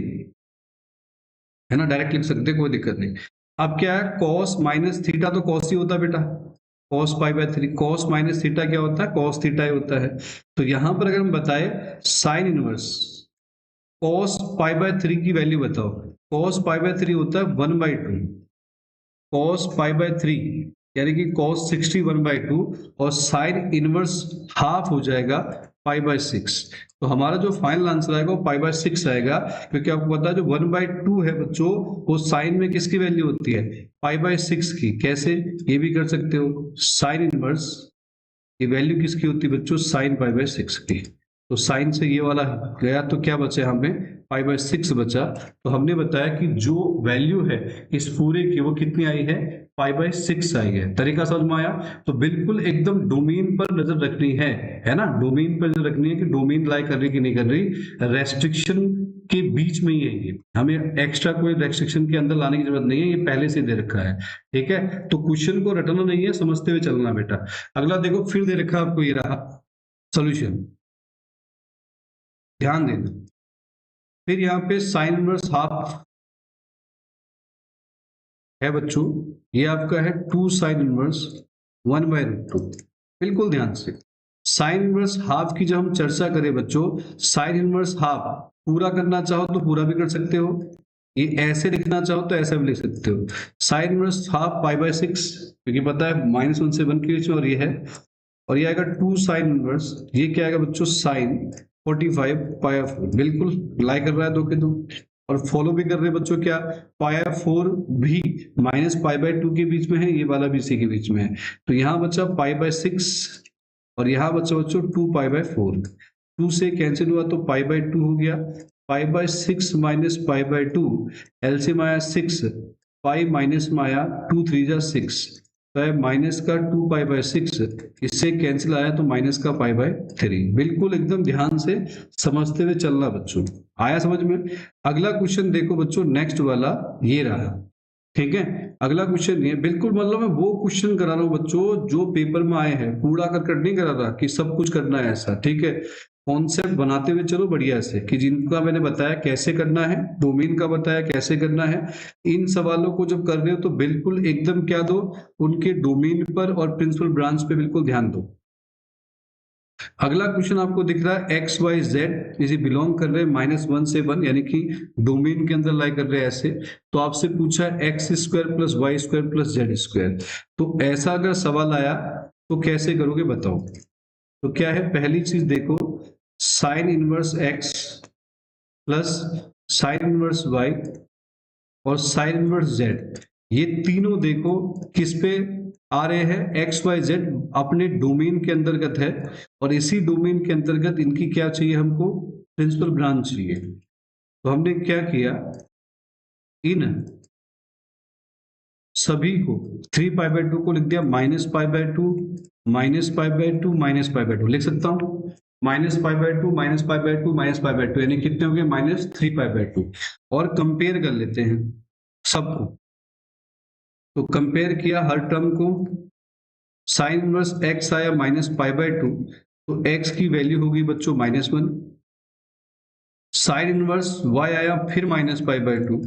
है ना, डायरेक्ट लिख सकते हैं, कोई दिक्कत नहीं। अब क्या है, कॉस माइनस थीटा तो कॉस ही होता है बेटा, कॉस π/3, कॉस माइनस थीटा क्या होता है, कॉस थीटा ही होता है। तो यहां पर अगर हम बताए साइन इनवर्स कॉस π/3 की वैल्यू बताओ, कॉस π/3 होता है 1/2, कॉस π/3 यानी कि कॉस 60 1/2, और साइन इनवर्स हाफ हो जाएगा π/6। तो हमारा जो फाइनल आंसर आएगा वो π/6 आएगा, क्योंकि आपको पता है जो 1/2 है बच्चों वो साइन में किसकी वैल्यू होती है, π/6 की। कैसे, ये भी कर सकते हो, साइन इनवर्स की वैल्यू किसकी होती है बच्चों, साइन π/6 की। तो साइन से ये वाला गया तो क्या बचा हमें, π/6 बचा। तो हमने बताया कि जो वैल्यू है इस पूरे की वो कितनी आई है, π/6 आई है। तरीका समझ में आया। तो बिल्कुल एकदम डोमेन पर नजर रखनी है ना, डोमेन पर नजर रखनी है कि डोमेन लाई कर रही कि नहीं कर रही, रेस्ट्रिक्शन के बीच में ही है ये, हमें एक्स्ट्रा कोई रेस्ट्रिक्शन के अंदर लाने की जरूरत नहीं है, ये पहले से दे रखा है। ठीक है, तो क्वेश्चन को रटना नहीं है, समझते हुए चलना बेटा। अगला देखो फिर दे रखा आपको, ये रहा सोल्यूशन, ध्यान देना। फिर यहाँ पे साइन इनवर्स हाफ है बच्चों, ये आपका है 2 साइन इनवर्स 1/√2। बिल्कुल ध्यान से, साइन इनवर्स हाफ की जब हम चर्चा करें बच्चों, साइन इनवर्स हाफ पूरा करना चाहो तो पूरा भी कर सकते हो, ये ऐसे लिखना चाहो तो ऐसा भी लिख सकते हो। साइन इनवर्स हाफ π/6, क्योंकि पता है -1 से 1 के बीच में, और ये है, और ये आएगा 2 साइन इनवर्स, ये क्या आएगा बच्चों, साइन 45 π/4। बिल्कुल लाई कर रहा है 2 के 2, और फॉलो भी कर रहे हैं बच्चों क्या, π/4 भी -π/2 के बीच में है, ये वाला भी इसी के बीच में है। तो यहाँ बच्चा π/6 और यहाँ बच्चा बच्चों 2π/4, 2 से कैंसिल हुआ तो π/2 हो गया, π/6 माइनस π/2, एलसीएम आया 6, पाई माइनस में आया 2 3 जा 6, तो है माइनस का 2π/6, इससे कैंसिल आया तो माइनस का π/3। बिल्कुल एकदम ध्यान से समझते हुए चलना बच्चों, आया समझ में। अगला क्वेश्चन देखो बच्चों, नेक्स्ट वाला ये रहा। ठीक है, अगला क्वेश्चन ये बिल्कुल मतलब मैं वो क्वेश्चन करा रहा हूँ बच्चों जो पेपर में आए हैं, कूड़ा करकट नहीं करा रहा कि सब कुछ करना है ऐसा। ठीक है, कॉन्सेप्ट बनाते हुए चलो बढ़िया से, कि जिनका मैंने बताया कैसे करना है, डोमेन का बताया कैसे करना है, इन सवालों को जब कर रहे हो तो बिल्कुल एकदम क्या दो, उनके डोमेन पर और प्रिंसिपल ब्रांच पे बिल्कुल ध्यान दो। अगला क्वेश्चन आपको दिख रहा है एक्स वाई जेड इसे बिलोंग कर रहे हैं -1 से 1, यानी कि डोमेन के अंदर लाई कर रहे हैं ऐसे। तो आपसे पूछा है x² + y² + z²। तो ऐसा अगर सवाल आया तो कैसे करोगे बताओ। तो क्या है, पहली चीज देखो, sign inverse x plus sign inverse y और साइन इनवर्स z, ये तीनों देखो किस पे आ रहे हैं, एक्स वाई जेड अपने डोमेन के अंतर्गत है, और इसी डोमेन के अंतर्गत इनकी क्या चाहिए हमको, प्रिंसिपल ब्रांच चाहिए। तो हमने क्या किया, इन सभी को 3π/2 को लिख दिया -π/2 -π/2 -π/2 लिख सकता हूं, -π/2 -π/2 -π/2 यानी कितने हो गए, -3π/2। और कंपेयर कर लेते हैं सबको, तो कंपेयर किया हर टर्म को, साइन इनवर्स x आया -π/2, तो x की वैल्यू होगी बच्चों -1। साइन इनवर्स y आया फिर -π/2,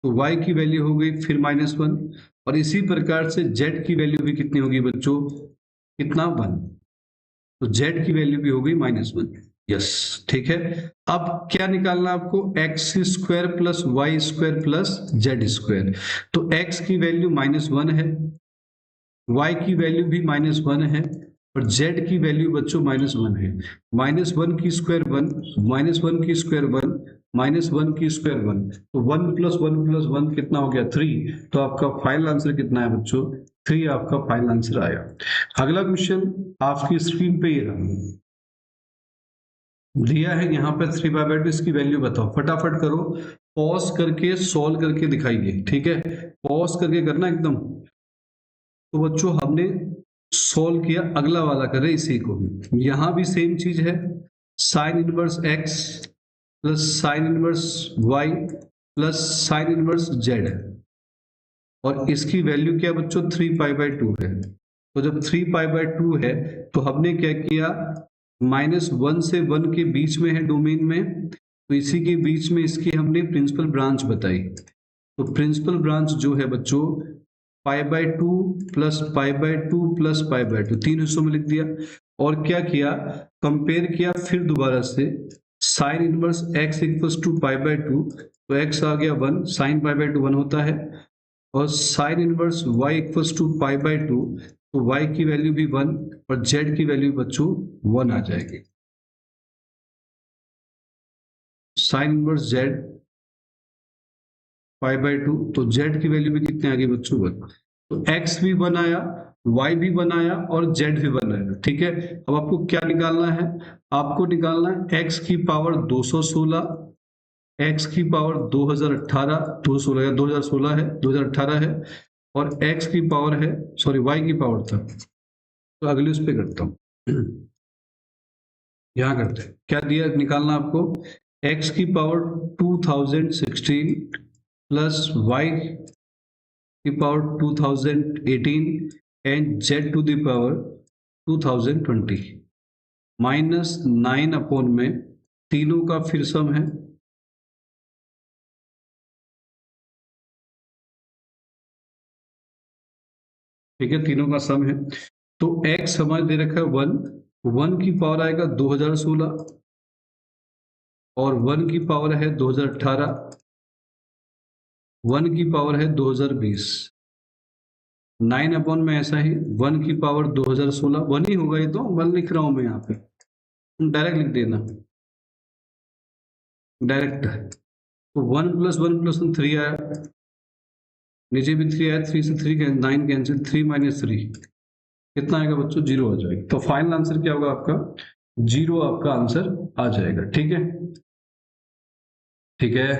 तो y की वैल्यू हो गई फिर -1। और इसी प्रकार से z की वैल्यू भी कितनी होगी बच्चों, कितना 1, तो z की वैल्यू भी हो गई -1। यस, ठीक है। अब क्या निकालना आपको, x square plus y square plus z square. तो x की वैल्यू -1 है, y की वैल्यू भी -1 है, और z की वैल्यू बच्चों -1 है। -1 की स्क्वायर 1, -1 की स्क्वायर 1, -1 की स्क्वायर 1, तो 1 + 1 + 1 कितना हो गया 3। तो आपका फाइनल आंसर कितना है बच्चों, 3 आपका फाइनल आंसर आया। अगला क्वेश्चन आपकी स्क्रीन पे ये रहा, दिया है यहाँ पे 3/2, इसकी वैल्यू बताओ, फटाफट करो, पॉज करके सॉल्व करके दिखाइए, ठीक है, पॉज करके करना एकदम। तो बच्चों हमने सॉल्व किया, अगला वाला करें इसी को भी, यहां भी सेम चीज है, sign inverse x plus sign inverse y plus sine inverse z, और इसकी वैल्यू क्या बच्चों 3π/2 है। तो जब 3π/2 है तो हमने क्या किया, -1 से 1 के बीच में है डोमेन में, तो इसी के बीच में इसकी हमने प्रिंसिपल ब्रांच बताई। तो प्रिंसिपल ब्रांच जो है बच्चों π/2 प्लस π/2 प्लस π/2, तीन हिस्सों में लिख दिया। और क्या किया, कंपेयर किया फिर दोबारा से, sine inverse x equals to π/2, तो x आ गया 1, साइन π/2 1 होता है, और sine inverse y equals to π/2, तो y की वैल्यू भी 1 और z की वैल्यू बच्चों 1 आ जाएगी। साइन इनवर्स z π/2, तो z की वैल्यू भी कितने आ गई बच्चों 1। तो x भी 1 आया, y भी 1 आया और z भी 1 आया, ठीक है। अब आपको क्या निकालना है, आपको निकालना है x की पावर 216, x की पावर 2018, 216 है 2018 है, और x की पावर है, सॉरी y की पावर था, तो अगले उस पे करता हूं, यहां करते हैं, क्या दिया निकालना आपको, x की पावर 2016 प्लस y की power 2018 and z to the power 2020 -9 में तीनों का फिर सम है, ठीक है, तीनों का सम है। तो x हमारे दे रखा है 1, 1 की पावर आएगा 2016, और 1 की पावर है 2018, 1 की पावर है 2020, 9 में ऐसा ही 1 की पावर 2016, 1 ही होगा, ये तो 1 लिख रहा हूं मैं यहाँ पे, डायरेक्ट लिख देना, डायरेक्ट। तो 1 + 1 + 1 3 आया, नीचे भी 3 आया, 3 से 3 9 कैंसिल, 3 - 3 कितना आएगा बच्चों, 0 आ जाएगा। तो फाइनल आंसर क्या होगा आपका, 0 आपका आंसर आ जाएगा, ठीक है, ठीक है।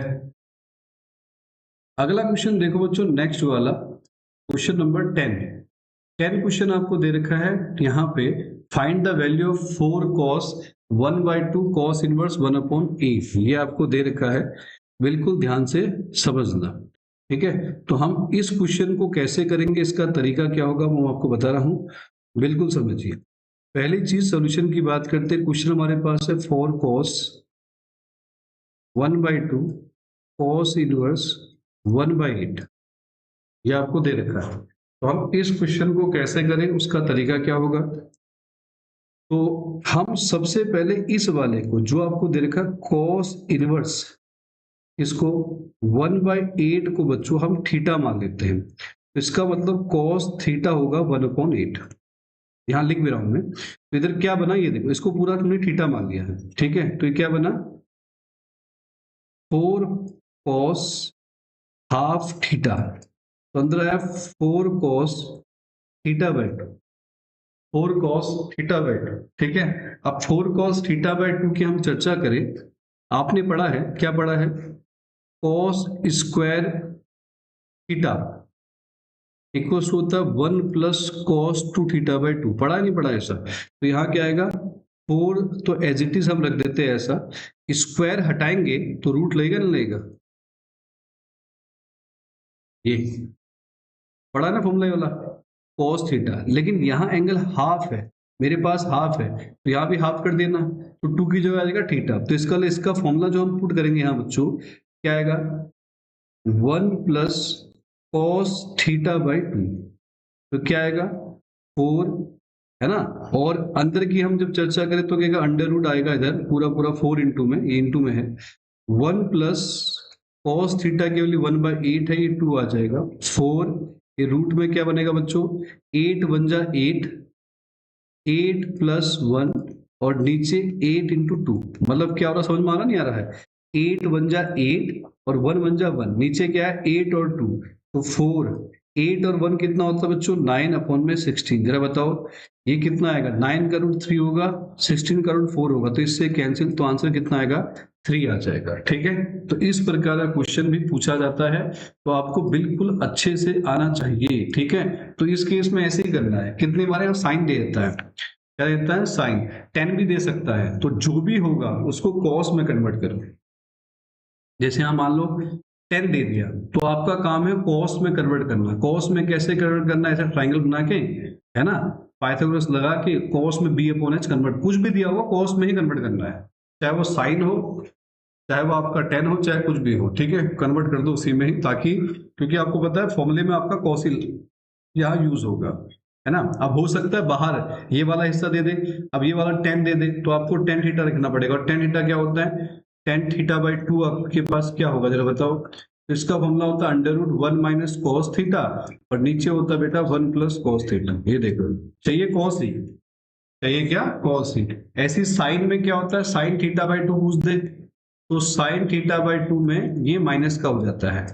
अगला क्वेश्चन देखो बच्चों, नेक्स्ट वाला क्वेश्चन नंबर 10 क्वेश्चन आपको दे रखा है यहाँ पे, find the value of 4 cos 1/2 cos inverse 1/8, ये आपको दे रखा है, बिल्कुल ध्यान से समझना, ठीक है। तो हम इस क्वेश्चन को कैसे करेंगे, इसका तरीका क्या होगा वो आपको बता रहा हूं, बिल्कुल समझिए। पहली चीज सॉल्यूशन की बात करते हैं, क्वेश्चन हमारे पास है 4 cos 1/2 cos इनवर्स 1/8, ये आपको दे रखा है। तो हम इस क्वेश्चन को कैसे करें, उसका तरीका क्या होगा, तो हम सबसे पहले इस वाले को जो आपको दे रखा cos इनवर्स, इसको 1/8 को बच्चों हम थीटा मान लेते हैं, तो इसका मतलब cos थीटा होगा 1/8, यहां लिख भी रहा हूं मैं। तो इधर क्या बना, ये देखो, इसको पूरा तुमने थीटा मान लिया है, ठीक है। तो ये क्या बना, 4 cos हाफ थीटा, तो अंदर आया 4 cos थीटा/2, 4 cos थीटा/2, ठीक है। अब 4 cos थीटा/2 की हम चर्चा करें, आपने पढ़ा है, क्या पढ़ा है, cos स्क्वायर थीटा इक्वल्स होता है 1 + cos 2 थीटा/2, पढ़ा नहीं पढ़ा ऐसा। तो यहाँ क्या आएगा 4, तो एज इट इज हम रख देते हैं ऐसा, स्क्वायर हटाएंगे तो रूट लगेगा नहीं लगेगा, ये पढ़ा ना फॉर्मूला वाला cos थीटा, लेकिन यहाँ एंगल हाफ है, मेरे पास हाफ है तो यहाँ भी हाफ कर देना, तो 2 की जगह आ जाएगा थीटा। तो इसका फॉर्मूला जो हम पुट करेंगे यहाँ बच्चों, क्या आएगा, 1 प्लस कॉस थीटा बाई 2, तो क्या आएगा 4, है ना। और अंदर की हम जब चर्चा करें तो क्या अंडर रूट आएगा, इधर पूरा पूरा 4 इंटू में, ये इंटू में है, 1 प्लस कॉस थीटा की वैल्यू 1/8 है, ये 2 आ जाएगा 4, ये रूट में क्या बनेगा बच्चों, 8 1 जा 8, 8 प्लस 1, और नीचे 8 इंटू 2, मतलब क्या हो रहा समझ में आ रहा नहीं आ रहा है, 8 1 जा 8 और 1 1 जा 1, नीचे क्या है 8 और 2, तो 4, 8 और 1 कितना होता है बच्चों, 9/16। जरा बताओ ये कितना आएगा, 9 का रूट 3 होगा, 16 का रूट 4 होगा, तो इससे कैंसिल, तो आंसर कितना आएगा 3 आ जाएगा। ठीक है, तो इस प्रकार का क्वेश्चन भी पूछा जाता है, तो आपको बिल्कुल अच्छे से आना चाहिए। ठीक है, तो इस केस में ऐसे ही करना है, कितने बार साइन दे देता है, क्या देता है साइन, 10 भी दे सकता है, तो जो भी होगा उसको कॉस में कन्वर्ट करो। जैसे यहाँ मान लो 10 दे दिया, तो आपका काम है कॉस में कन्वर्ट करना। कॉस में कैसे कन्वर्ट करना है, ऐसा ट्राइंगल बना के, है ना, पाइथागोरस लगा के कॉस में b/h कन्वर्ट, कुछ भी दिया होगा कॉस में ही कन्वर्ट करना है, चाहे वो साइन हो, चाहे वो आपका 10 हो, चाहे कुछ भी हो। ठीक है, कन्वर्ट कर दो उसी में ही, ताकि क्योंकि आपको पता है फॉर्मूले में आपका कॉस यहाँ यूज होगा, है ना। अब हो सकता है बाहर ये वाला हिस्सा दे दे, अब ये वाला 10 दे दे, तो आपको tan थीटा रखना पड़ेगा, और tan थीटा क्या होता है, tan थीटा बाई 2 आपके पास क्या होगा जरा बताओ। तो इसका फॉर्मूला होता है under root 1 minus cos theta, और नीचे होता है बेटा 1 प्लस कॉस थीटा। ये देखो, चाहिए कॉस ही, चाहिए क्या, कॉस ही। ऐसी साइन में क्या होता है, साइन थीटा बाई 2 पूछ दे, तो साइन थीटा बाई 2 में ये माइनस का हो जाता है,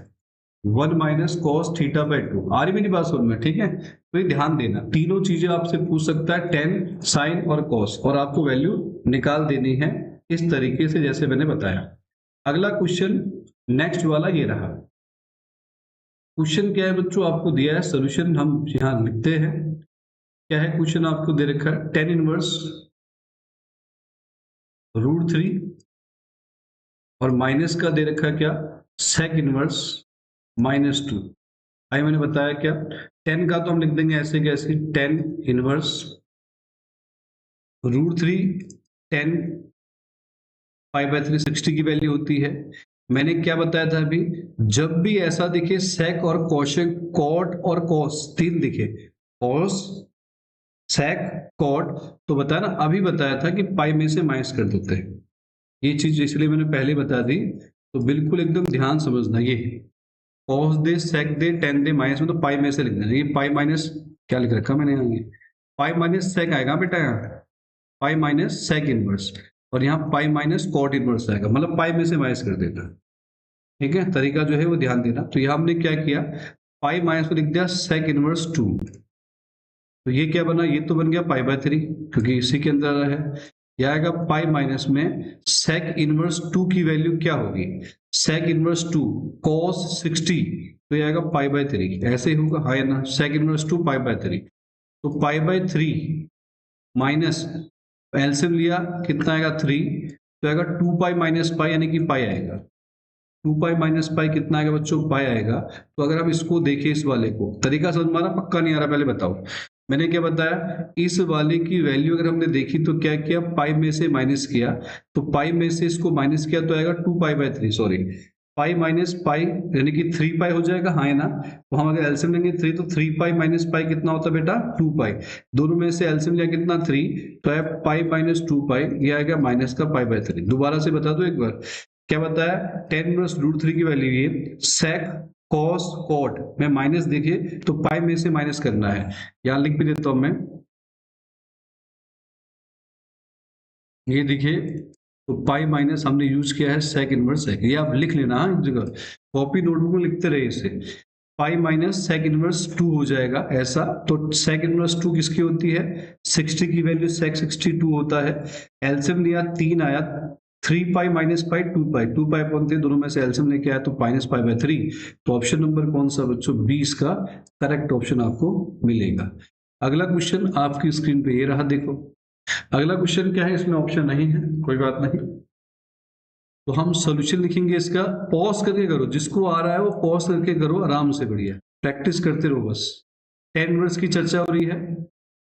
1 माइनस कॉस थीटा बाई 2। आ रही मेरी बात समझ में, ठीक है। तो ये ध्यान देना, तीनों चीजें आपसे पूछ सकता है, टेन, साइन और कॉस, और आपको वैल्यू निकाल देनी है इस तरीके से जैसे मैंने बताया। अगला क्वेश्चन नेक्स्ट वाला ये रहा। क्वेश्चन क्या है बच्चों, आपको दिया है, सोल्यूशन हम यहां लिखते हैं। क्या है क्वेश्चन, आपको दे रखा है tan इनवर्स √3, और माइनस का दे रखा है क्या, sec इनवर्स -2। आई मैंने बताया क्या, 10 का तो हम लिख देंगे ऐसे कैसे, tan इनवर्स √3, 10 π/3 60 की वैल्यू होती है। मैंने क्या बताया था अभी, जब भी ऐसा दिखे sec और cosec, cot और cos तीन दिखे, cos sec cot, तो बताया ना, अभी बताया था कि पाई में से माइनस कर देते हैं। ये चीज इसलिए मैंने पहले बता दी, तो बिल्कुल एकदम ध्यान समझना। ये कॉस दे, सेक दे, टेन दे, माइनस में तो पाई में से लिख देना। ये पाई माइनस क्या लिख रखा मैंने यहाँ, ये पाई माइनस सेक आएगा बेटा, यहाँ पाई माइनस सेक इनवर्स, और यहाँ पाई माइनस कॉट इनवर्स आएगा, मतलब पाई में से माइनस कर देना। ठीक है, तरीका जो है वो ध्यान देना। तो यहाँ हमने क्या किया, पाई माइनस को लिख दिया सेक इनवर्स 2, तो ये क्या बना, ये तो बन गया π/3, क्योंकि इसी के अंदर आ रहा है। यह आएगा पाई माइनस में सेक इनवर्स 2 की वैल्यू क्या होगी, सेक इनवर्स 2 cos 60, तो ये आएगा π/3, ऐसे ही होगा, हाँ ना, सेक इनवर्स 2 π/3, तो π/3 माइनस एलसीएम लिया कितना आएगा 3, तो आएगा 2 पाई माइनस पाई, यानी कि पाई आएगा, 2 पाई माइनस पाई कितना आएगा बच्चों, पाई आएगा। तो अगर हम इसको देखें, इस वाले को, तरीका समझ में आ रहा, पक्का नहीं आ रहा, पहले बताओ। मैंने क्या बताया, इस वाले की वैल्यू अगर हमने देखी तो क्या किया, पाई में से माइनस किया, तो पाई में से इसको माइनस किया तो आएगा 2 π/3, सॉरी पाई माइनस पाई यानी कि 3 पाई हो जाएगा, हाँ है ना। तो हम अगर एलसीएम लेंगे 3, तो 3 पाई माइनस पाई कितना होता है बेटा, 2 पाई, दोनों में से एलसीएम लिया कितना 3, तो है पाई माइनस 2 पाई, ये आएगा माइनस का π/3। दोबारा से बता दो एक बार, क्या बताया, tan इनवर्स √3 की वैल्यू ये sec cos cot में माइनस देखे तो पाई में से माइनस करना है, यहां लिख भी देता हूं मैं, ये देखिए, तो पाई माइनस हमने यूज किया है sec इनवर्स sec, ये आप लिख लेना एक जगह, कॉपी नोटबुक में लिखते रहे इसे, पाई माइनस sec इनवर्स 2 हो जाएगा ऐसा। तो sec इनवर्स 2 किसकी होती है, 60 की वैल्यू sec 62 होता है, एलसीएम लिया 3 आया, 3 पाई माइनस पाई 2 पाई, 2 पाई पॉइंट दोनों में से एलसीएम लेके आया तो माइनस π/3। तो ऑप्शन नंबर कौन सा बच्चों, 20 का करेक्ट ऑप्शन आपको मिलेगा। अगला क्वेश्चन आपकी स्क्रीन पे ये रहा, देखो अगला क्वेश्चन क्या है, इसमें ऑप्शन नहीं है, कोई बात नहीं, तो हम सोल्यूशन लिखेंगे इसका, पॉज करके करो, जिसको आ रहा है वो पॉज करके करो, आराम से, बढ़िया प्रैक्टिस करते रहो बस। tan इनवर्स की चर्चा हो रही है,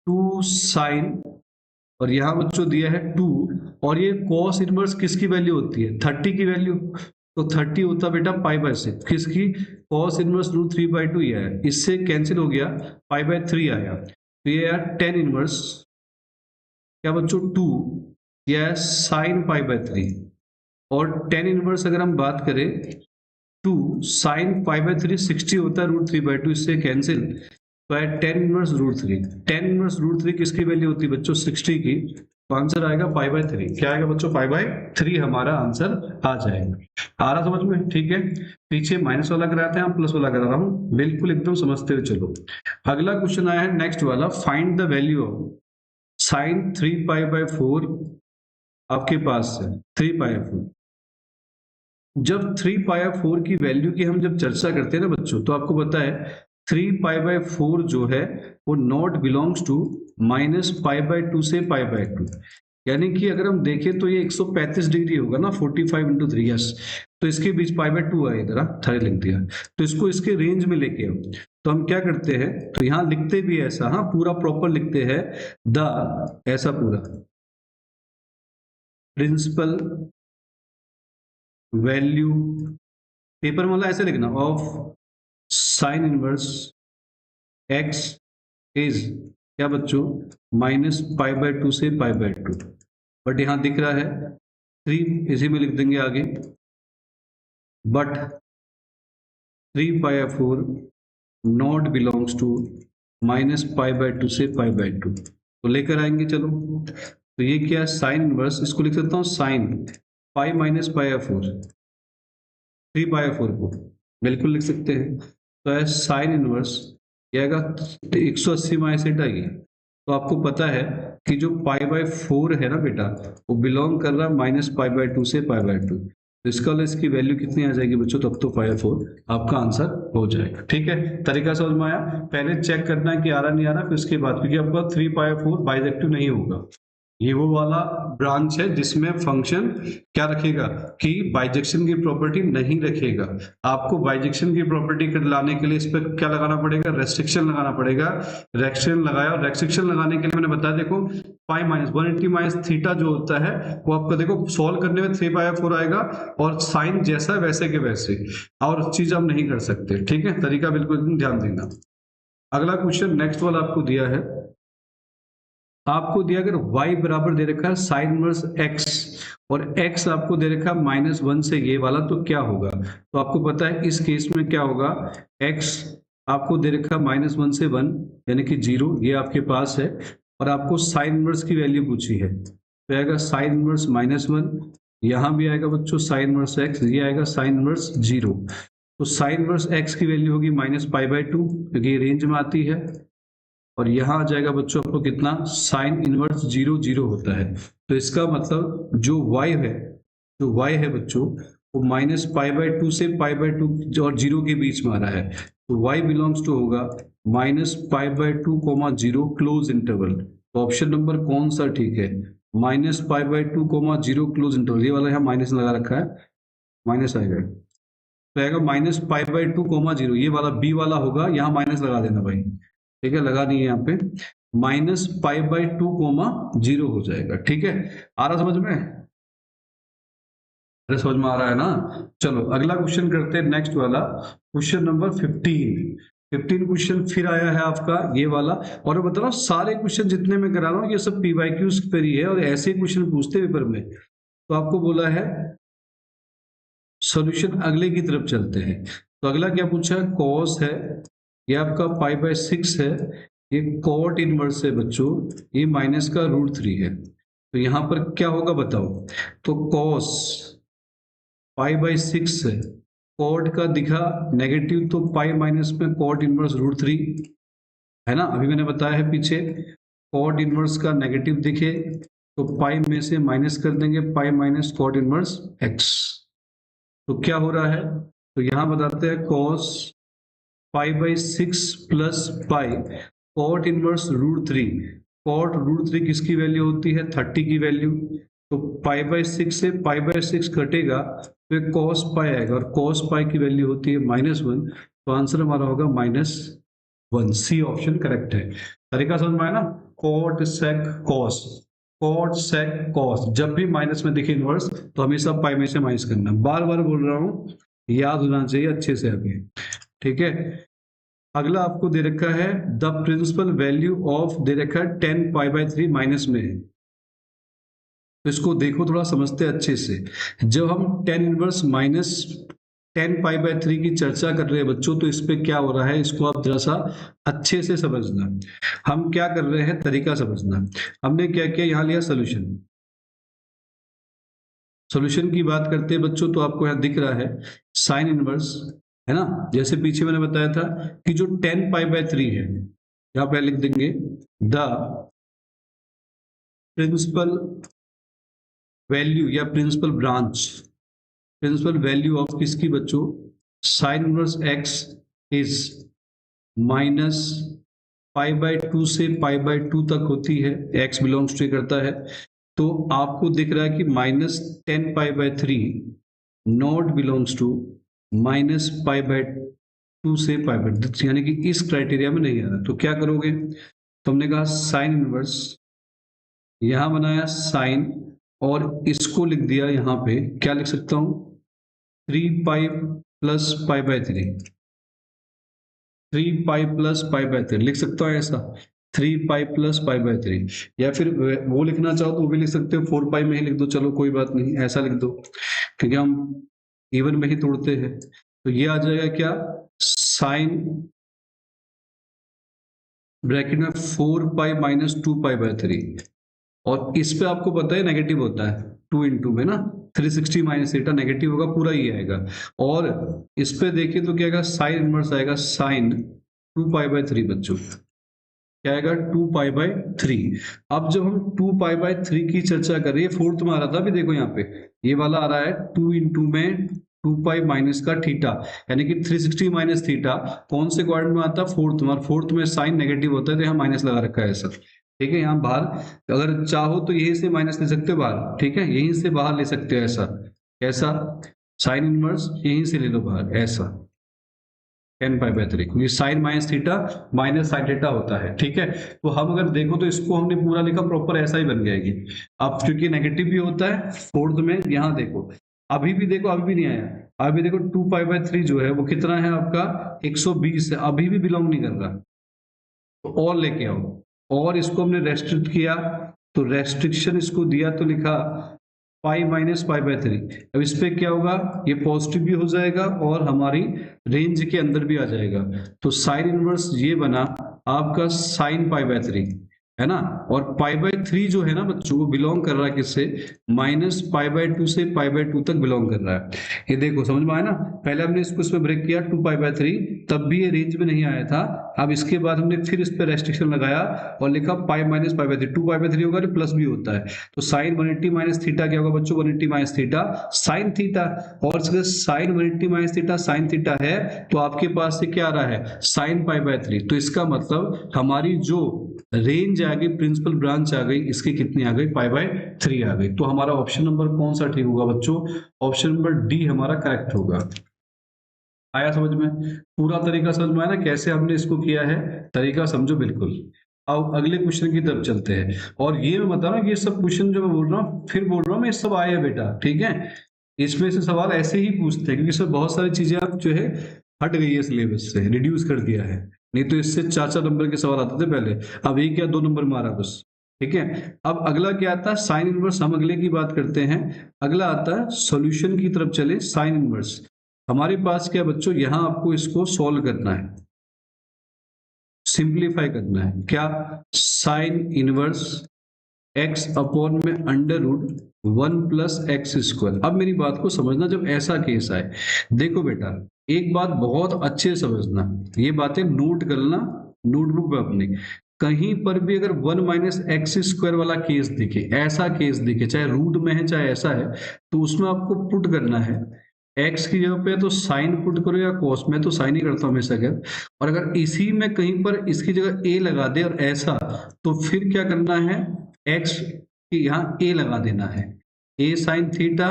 2 साइन और यहाँ बच्चों दिया है 2, और ये cos इनवर्स किसकी वैल्यू होती है? 30 की वैल्यू। तो 30 होता बेटा π/6 किसकी? cos इनवर्स √3/2 ये है, इससे कैंसिल हो गया, π/3 आया, तो ये यार tan इनवर्स क्या बच्चों 2, यह sin π/3, और tan इनवर्स अगर हम बात करें 2 sin π/3 60 होता है √3/2, इससे कैंसिल, तो है tan इनवर्स √3। tan इनवर्स √3 किसकी वैल्यू होती है बच्चों? 60 की, तो आंसर आएगा π/3। क्या आएगा बच्चों? π/3 हमारा आंसर आ जाएगा। आ रहा समझ में? ठीक है, पीछे माइनस वाला कराते हैं, हम प्लस वाला करा रहा हूं, बिल्कुल एकदम समझते हुए चलो। अगला क्वेश्चन आया है नेक्स्ट वाला, find the value of sin 3π/4 आपके पास है 3π/4। जब 3π/4 की वैल्यू की हम जब चर्चा करते हैं ना बच्चों, तो आपको पता है 3π/4 जो है वो नॉट बिलोंग्स टू -π/2 से π/2, यानी कि अगर हम देखें तो ये 135 डिग्री होगा ना, 45 × 3, यस, तो इसके बीच π/2 आया, इधर थर्ड लिख दिया, तो इसको इसके रेंज में लेके आओ। तो हम क्या करते हैं, तो यहाँ लिखते भी ऐसा, हाँ पूरा प्रॉपर लिखते हैं, द ऐसा पूरा प्रिंसिपल वैल्यू, पेपर वाला ऐसे लिखना, of sine inverse x is क्या बच्चों? -π/2 से π/2, बट यहां दिख रहा है 3, इसी में लिख देंगे आगे, बट 3π/4 नॉट बिलोंग्स टू -π/2 से π/2, तो लेकर आएंगे चलो। तो ये क्या है? साइन इनवर्स, इसको लिख सकता हूँ साइन π - π/4, 3π/4 को बिल्कुल लिख सकते हैं, तो है साइन इनवर्स, ये आएगा 180 में ऐसे आएगी। तो आपको पता है कि जो π/4 है ना बेटा, वो बिलोंग कर रहा है -π/2 से π/2, तो इसका इसकी वैल्यू कितनी आ जाएगी बच्चों? तब तो π/4 आपका आंसर हो जाएगा। ठीक है, तरीका समझ में आया? पहले चेक करना है कि आ रहा नहीं आ रहा, फिर उसके बाद, क्योंकि आपका 3π/4 बाइजेक्टिव नहीं होगा, ये वो वाला ब्रांच है जिसमें फंक्शन क्या रखेगा कि बाइजेक्शन की प्रॉपर्टी नहीं रखेगा। आपको बाइजेक्शन की प्रॉपर्टी लाने के लिए इस पर क्या लगाना पड़ेगा? रेस्ट्रिक्शन लगाना पड़ेगा। रेस्ट्रिक्शन लगाया, और रेस्ट्रिक्शन लगाने के लिए मैंने बताया, देखो π-180 - थीटा जो होता है वो आपका देखो सॉल्व करने में 3π/4 आएगा, और साइन जैसा वैसे के वैसे, और चीज हम नहीं कर सकते। ठीक है, तरीका बिल्कुल ध्यान देना। अगला क्वेश्चन नेक्स्ट वाला आपको दिया है, आपको दिया अगर y बराबर दे रखा है साइन इनवर्स x, और x आपको दे रखा है -1 से ये वाला, तो क्या होगा? तो आपको पता है इस केस में क्या होगा, x आपको दे रखा है -1 से 1 यानी कि 0, ये आपके पास है, और आपको साइन इनवर्स की वैल्यू पूछी है, तो आएगा साइन इनवर्स -1, यहाँ भी आएगा बच्चों साइन इनवर्स x, ये आएगा साइन इनवर्स 0, तो साइन इनवर्स x की वैल्यू होगी -π/2 क्योंकि ये रेंज में आती है, और यहां आ जाएगा बच्चों आपको कितना? साइन इनवर्स 0 0 होता है, तो इसका मतलब जो y है, जो y है बच्चों वो -π/2 से π/2 और 0 के बीच में आ रहा है, तो y बिलोंग्स टू होगा -π/2, 0 क्लोज इंटरवल। तो ऑप्शन नंबर कौन सा ठीक है? -π/2, 0 क्लोज इंटरवल, ये वाला यहाँ माइनस लगा रखा है, माइनस आएगा, तो आएगा -π/2, 0, ये वाला बी वाला होगा, यहाँ माइनस लगा देना भाई, ठीक है, लगा दिए यहाँ पे, -π/2, 0 हो जाएगा। ठीक है, आ रहा समझ में? अरे समझ में आ रहा है ना? चलो अगला क्वेश्चन करते हैं, नेक्स्ट वाला क्वेश्चन नंबर 15 क्वेश्चन फिर आया है आपका ये वाला, और मैं बता रहा हूँ सारे क्वेश्चन जितने मैं करा रहा हूँ ये सब PYQs पर ही है, और ऐसे क्वेश्चन पूछते पेपर में, तो आपको बोला है सॉल्यूशन अगले की तरफ चलते हैं। तो अगला क्या पूछा है? कॉस है, ये आपका π/6 है, ये कॉट इनवर्स है बच्चों, ये माइनस का √3 है, तो यहां पर क्या होगा बताओ? तो कॉस π/6 है, कॉट का दिखा नेगेटिव, तो पाई माइनस में कॉट इनवर्स √3 है ना, अभी मैंने बताया है पीछे, कॉट इनवर्स का नेगेटिव दिखे तो पाई में से माइनस कर देंगे, pi minus cot inverse x, तो क्या हो रहा है? तो यहां बताते हैं cos π/6 plus pi cot inverse √3, cot √3 किसकी वैल्यू होती है? 30 की वैल्यू, तो π/6 से π/6 कटेगा तो cos पाई आएगा, और cos पाई की वैल्यू होती है -1, तो आंसर हमारा होगा -1, सी ऑप्शन करेक्ट है। तरीका समझ में आया ना? Cot sec cos, cot sec cos, जब भी माइनस में दिखे इनवर्स तो हमेशा पाई में से माइनस करना। बार बार बोल रहा हूँ, याद होना चाहिए अच्छे से अभी, ठीक है। अगला आपको दे रखा है द प्रिंसिपल वैल्यू ऑफ, दे रखा है 10π/3 माइनस में है, तो इसको देखो थोड़ा समझते हैं अच्छे से। जब हम 10 इनवर्स माइनस 10π/3 की चर्चा कर रहे हैं बच्चों, तो इस पे क्या हो रहा है इसको आप जरा सा अच्छे से समझना। हम क्या कर रहे हैं, तरीका समझना। हमने क्या किया, यहाँ लिया सोल्यूशन। सॉल्यूशन की बात करते हैं बच्चों, तो आपको यहाँ दिख रहा है साइन इनवर्स, है ना। जैसे पीछे मैंने बताया था कि जो 10π/3 है, यहाँ पे लिख देंगे द प्रिंसिपल वैल्यू या principal branch, principal value of किसकी बच्चों, sine inverse x is minus π/2 से π/2 तक होती है, एक्स बिलोंग्स टू करता है। तो आपको दिख रहा है कि -10π/3 नॉट बिलोंग्स टू -π/2 से π/2, यानी कि इस क्राइटेरिया में नहीं आ रहा। तो क्या करोगे, तो हमने कहा साइन इनवर्स, यहां बनाया साइन और इसको लिख दिया, यहां पे क्या लिख सकता हूं, 3π + π/3, 3π + π/3 लिख सकता हूं ऐसा, 3π + π/3। या फिर वो लिखना चाहो तो वो भी लिख सकते हो, 4π में ही लिख दो, चलो कोई बात नहीं, ऐसा लिख दो, क्योंकि हम इवन में ही तोड़ते हैं। तो ये आ जाएगा क्या, साइन ब्रैकेट में 4π - 2π/3, और इस पे आपको पता है नेगेटिव होता है 2 इंटू में ना, 360 - थीटा नेगेटिव होगा, पूरा ही आएगा। और इस पे देखिए तो क्या आएगा, साइन इनवर्स आएगा साइन 2π/3 बच्चों, क्या आएगा 2π/3। अब जब हम 2π/3 की चर्चा कर रहे हैं, फोर्थ में आ रहा था, अभी देखो यहाँ पे ये वाला आ रहा है 2 इंटू में 2π माइनस का थीटा, यानी कि 360 - थीटा कौन से क्वाड्रेंट में आता है, फोर्थ में, और फोर्थ में साइन नेगेटिव होता है तो यहाँ माइनस लगा रखा है ऐसा, ठीक है। यहाँ बाहर अगर चाहो तो यहीं से माइनस ले सकते हो बाहर, ठीक है, यहीं से बाहर ले सकते हो ऐसा, ऐसा साइन इनवर्स यहीं से ले लो बाहर ऐसा 10π/3, क्योंकि sine minus theta minus sine theta होता है, ठीक है। तो हम अगर देखो तो इसको हमने पूरा लिखा प्रॉपर, ऐसा ही बन जाएगी। अब क्योंकि नेगेटिव भी होता है फोर्थ में, यहाँ देखो अभी भी देखो, अभी भी नहीं आया, अभी देखो 2π/3 जो है वो कितना है आपका 120 है, अभी भी बिलोंग नहीं कर रहा, तो और लेके आओ, और इसको हमने रेस्ट्रिक्ट किया, तो रेस्ट्रिक्शन इसको दिया तो लिखा पाई माइनस π/3। अब इस पे क्या होगा, ये पॉजिटिव भी हो जाएगा और हमारी रेंज के अंदर भी आ जाएगा। तो साइन इनवर्स ये बना आपका साइन π/3, है ना। और π/3 जो है ना बच्चों, वो बिलोंग कर रहा है किससे, -π/2 से π/2 तक बिलोंग कर रहा है। ये देखो समझ में आया ना, पहले हमने इसको इसमें ब्रेक किया 2π/3, तब भी ये रेंज में नहीं आया था। अब इसके बाद हमने फिर इस पर रेस्ट्रिक्शन लगाया और लिखा पाई माइनस π/3, 2π/3 होगा तो प्लस भी होता है, तो साइन 180 - थीटा क्या होगा बच्चों, 180 - थीटा साइन थीटा। और साइन 180 - थीटा साइन थीटा है, तो आपके पास से क्या आ रहा है, साइन π/3। तो इसका मतलब हमारी जो रेंज आ गई, प्रिंसिपल ब्रांच आ गई, इसकी कितनी आ गई, π/3 आ गई। तो हमारा ऑप्शन नंबर कौन सा ठीक होगा बच्चों, ऑप्शन नंबर डी हमारा करेक्ट होगा। आया समझ में, पूरा तरीका समझ में आया ना, कैसे हमने इसको किया है, तरीका समझो बिल्कुल। अब अगले क्वेश्चन की तरफ चलते हैं। और ये मैं बता रहा हूँ कि ये सब क्वेश्चन जो मैं बोल रहा हूँ, फिर बोल रहा हूँ मैं, सब आए हैं बेटा, ठीक है। इसमें से सवाल ऐसे ही पूछते हैं, क्योंकि इसमें बहुत सारी चीजें अब जो है हट गई है सिलेबस से, रिड्यूस कर दिया है। नहीं तो इससे 4-4 नंबर के सवाल आते थे पहले, अब 1 या 2 नंबर मारा बस, ठीक है। अब अगला क्या आता है, साइन इनवर्स। हम अगले की बात करते हैं, अगला आता है सॉल्यूशन की तरफ चले, साइन इनवर्स। हमारे पास क्या बच्चों, यहां आपको इसको सॉल्व करना है, सिंप्लीफाई करना है। क्या, साइन इनवर्स x अपॉन में √1 + x²। अब मेरी बात को समझना, जब ऐसा केस आए, देखो बेटा एक बात बहुत अच्छे से समझना, ये बातें नोट करना नोटबुक में अपनी, कहीं पर भी अगर 1 - x² वाला केस दिखे, ऐसा केस दिखे, चाहे रूट में है चाहे ऐसा है, तो उसमें आपको पुट करना है x की जगह पे तो साइन पुट करो या कॉस, में तो साइन ही करता हूं हमेशा क्या। और अगर इसी में कहीं पर इसकी जगह a लगा दे और ऐसा, तो फिर क्या करना है, x की यहाँ a लगा देना है, a साइन थीटा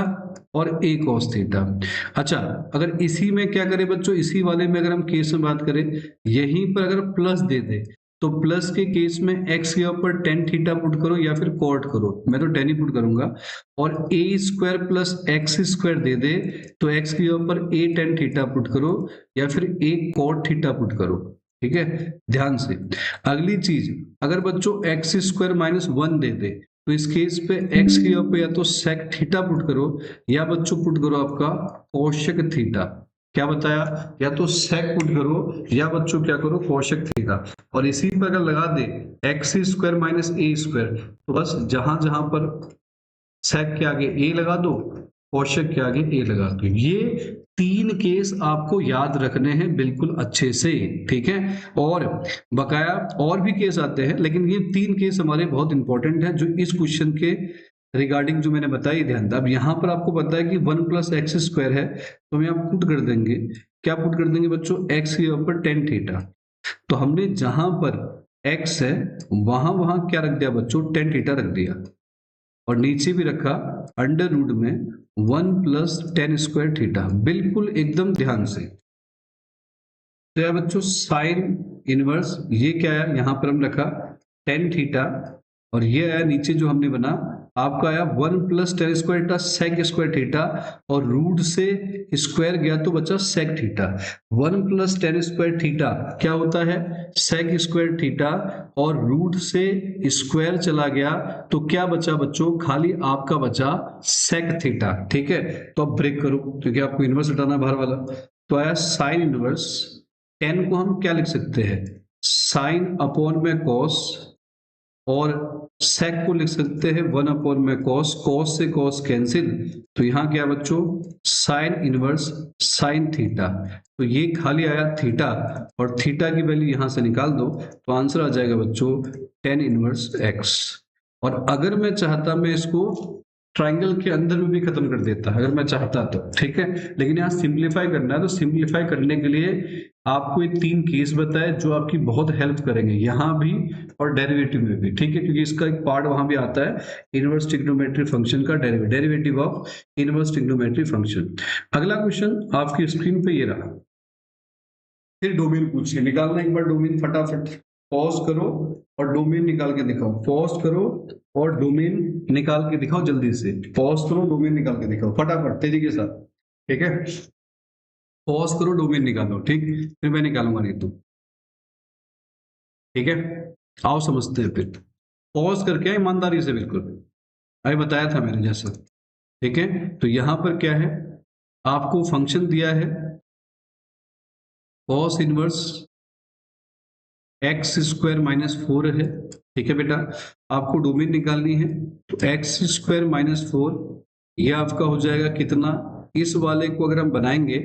और a कॉस थीटा। अच्छा, अगर इसी में क्या करें बच्चों, इसी वाले में अगर हम केस में बात करें, यहीं पर अगर प्लस दे दे तो प्लस के केस में x के ऊपर टेन थीटा पुट करो या फिर कॉट करो, मैं तो टेन ही पुट करूंगा, और a square plus x square दे दे तो x के ऊपर a टेन थीटा पुट करो या फिर a कॉट थीटा पुट करो। ठीक है, ध्यान से। अगली चीज, अगर बच्चों एक्स स्क्वायर माइनस वन दे दे तो इस केस पे x के ऊपर या तो सेक थीटा पुट करो या बच्चों पुट करो आपका कोशक थीटा। क्या बताया, या तो सेक पुट करो या बच्चों क्या करो कोशक थीटा। और इसी पर अगर लगा दे एक्स स्क्वायर माइनस ए स्क्वायर तो बस जहां जहां पर सेक के आगे ए लगा दो, कोशक के आगे ए लगा दो। ये तीन केस आपको याद रखने हैं बिल्कुल अच्छे से। ठीक है, और बकाया और भी केस आते हैं, लेकिन ये तीन केस हमारे बहुत इंपॉर्टेंट हैं जो इस क्वेश्चन के रिगार्डिंग जो मैंने बताई, ध्यान था। अब यहाँ पर आपको पता है कि वन प्लस एक्स स्क्वायर है तो हम यहाँ पुट कर देंगे, क्या पुट कर देंगे बच्चों, एक्स के ऊपर टेन थीटा। तो हमने जहां पर x है वहां वहां क्या रख दिया बच्चों, टेन थीटा रख दिया, और नीचे भी रखा अंडर रूट में one plus tan square theta, बिल्कुल एकदम ध्यान से। तो यार बच्चों साइन इनवर्स ये क्या है, यहां पर हम रखा टेन थीटा, और ये आया नीचे जो हमने बना आपका आया one plus tan square theta sec square theta, और रूट से स्क्वायर गया तो बचा sec theta. One plus tan square theta क्या होता है, सेक स्क्वायर थीटा, और रूट से स्क्वायर चला गया तो क्या बचा बच्चों, खाली आपका बचा सेक थीटा। ठीक है, तो अब ब्रेक करो क्योंकि आपको इनवर्स हटाना बाहर वाला। तो आया साइन इनवर्स, टेन को हम क्या लिख सकते हैं, साइन अपॉन में कॉस, और सेक को लिख सकते हैं वन अपॉन में कॉस, कॉस से कॉस कैंसिल, तो यहां क्या बच्चों, साइन इनवर्स साइन थीटा। तो ये खाली आया थीटा, और थीटा की वैल्यू यहां से निकाल दो तो आंसर आ जाएगा बच्चों टेन इनवर्स एक्स। और अगर मैं चाहता मैं इसको ट्राइंगल के अंदर में भी खत्म कर देता अगर मैं चाहता तो, ठीक है, लेकिन यहाँ सिंप्लीफाई करना है तो सिंप्लीफाई करने के लिए आपको ये तीन केस बताए जो आपकी बहुत हेल्प करेंगे यहाँ भी और डेरिवेटिव में भी। ठीक है, क्योंकि इसका एक पार्ट वहां भी आता है इनवर्स ट्रिग्नोमेट्री फंक्शन का, derivative of inverse trigonometry function. अगला क्वेश्चन आपकी स्क्रीन पे ये रहा, फिर डोमेन पूछिए, निकालना एक बार डोमेन फटाफट, पॉज करो और डोमेन निकाल के दिखाओ, पॉज करो और डोमेन निकाल के दिखाओ, जल्दी से पॉज करो डोमेन निकाल के दिखाओ फटाफट तेजी के साथ। ठीक है, पॉज करो डोमेन निकालो, ठीक, फिर मैं निकालूंगा नहीं तो। ठीक है, आओ समझते हैं फिर, पॉज करके ईमानदारी से, बिल्कुल अभी बताया था मैंने जैसे। ठीक है, तो यहां पर क्या है, आपको फंक्शन दिया है cos inverse x square minus four है। ठीक है बेटा, आपको डोमेन निकालनी है, तो एक्स स्क्वायर माइनस फोर ये आपका हो जाएगा कितना, इस वाले को अगर हम बनाएंगे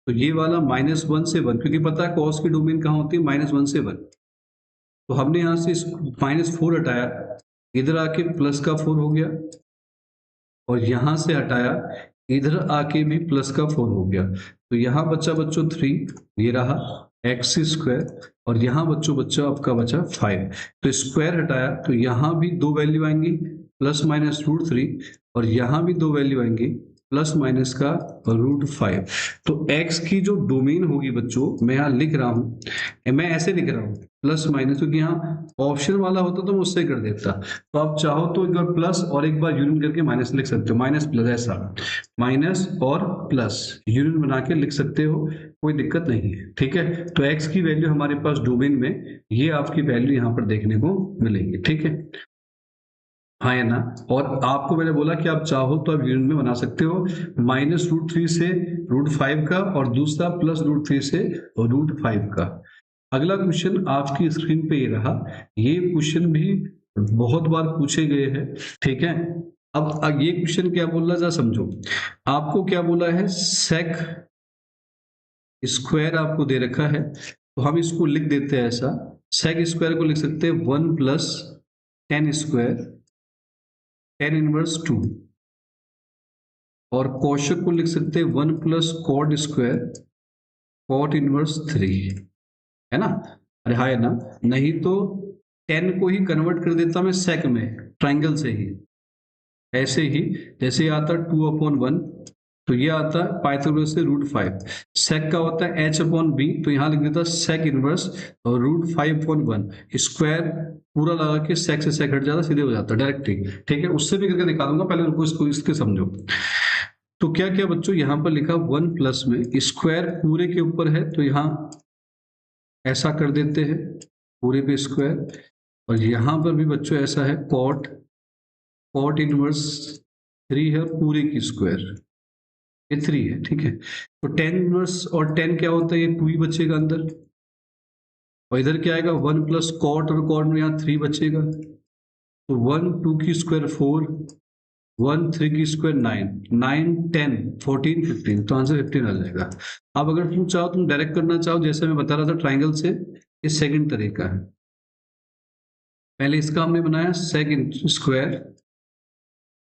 तो ये वाला माइनस वन से वन, क्योंकि पता है कॉस की डोमेन कहाँ होती है, माइनस वन से वन। तो हमने यहां से माइनस फोर हटाया, इधर आके प्लस का फोर हो गया, और यहां से हटाया इधर आके भी प्लस का फोर हो गया, तो यहां बच्चा बच्चों थ्री, ये रहा एक्स स्क्वायर, और यहां बच्चों बच्चा आपका बचा फाइव। तो स्क्वायर हटाया तो यहां भी दो वैल्यू आएंगी प्लस माइनस रूट थ्री, और यहां भी दो वैल्यू आएंगी प्लस माइनस का रूट फाइव। तो x की जो डोमेन होगी बच्चों, मैं यहाँ लिख रहा हूं, मैं ऐसे लिख रहा हूं प्लस माइनस, क्योंकि यहाँ ऑप्शन वाला होता तो मैं उससे कर देता। तो आप चाहो तो एक बार प्लस और एक बार यूनियन करके माइनस लिख सकते हो, माइनस प्लस, ऐसा माइनस और प्लस यूनियन बना के लिख सकते हो, कोई दिक्कत नहीं है। ठीक है, तो x की वैल्यू हमारे पास डोमेन में ये आपकी वैल्यू यहाँ पर देखने को मिलेगी। ठीक है, हाँ या ना, और आपको मैंने बोला कि आप चाहो तो आप यूनियन में बना सकते हो, माइनस रूट थ्री से रूट फाइव का, और दूसरा प्लस रूट थ्री से रूट फाइव का। अगला क्वेश्चन आपकी स्क्रीन पे ये रहा, ये क्वेश्चन भी बहुत बार पूछे गए हैं। ठीक है, अब ये क्वेश्चन क्या बोल रहा है समझो, आपको क्या बोला है, सेक स्क्वायर आपको दे रखा है, तो हम इसको लिख देते हैं ऐसा, सेक स्क्वायर को लिख सकते हैं one plus tan square tan inverse two, और कोशक को लिख सकते हैं one plus cot square cot inverse three, है ना, अरे हाँ है ना, नहीं तो टेन को ही कन्वर्ट कर देता मैं सेक में ट्राइंगल से ही, ऐसे ही जैसे आता टू अपॉन वन तो ये आता है पाइथागोरस से √5। सेक का होता है h/b, तो यहाँ लिख देता सेक इनवर्स और √5/1 स्क्वायर पूरा लगा के सेक से सेक हट जाता, सीधे हो जाता डायरेक्टली। ठीक है, उससे भी करके दिखा दूंगा, पहले उनको इसको इसके समझो। तो क्या क्या बच्चों यहाँ पर लिखा 1 प्लस में स्क्वायर पूरे के ऊपर है, तो यहाँ ऐसा कर देते हैं पूरे पे स्क्वायर, और यहाँ पर भी बच्चों ऐसा है कॉट इनवर्स 3 है पूरे की स्क्वायर, ये 3 है। ठीक है, तो 10 इनवर्स और 10 क्या होता है, ये 2 ही बचेगा अंदर, और इधर क्या आएगा 1 प्लस कॉट, और कॉट में यहाँ 3 बचेगा, तो 1 2 की स्क्वायर 4, 1 3 की स्क्वायर 9, 9 10 14 15, तो आंसर 15 आ जाएगा। अब अगर तुम चाहो, तुम डायरेक्ट करना चाहो, जैसे मैं बता रहा था ट्राइंगल से, ये सेकंड तरीका है। पहले इसका हमने बनाया सेक स्क्वायर,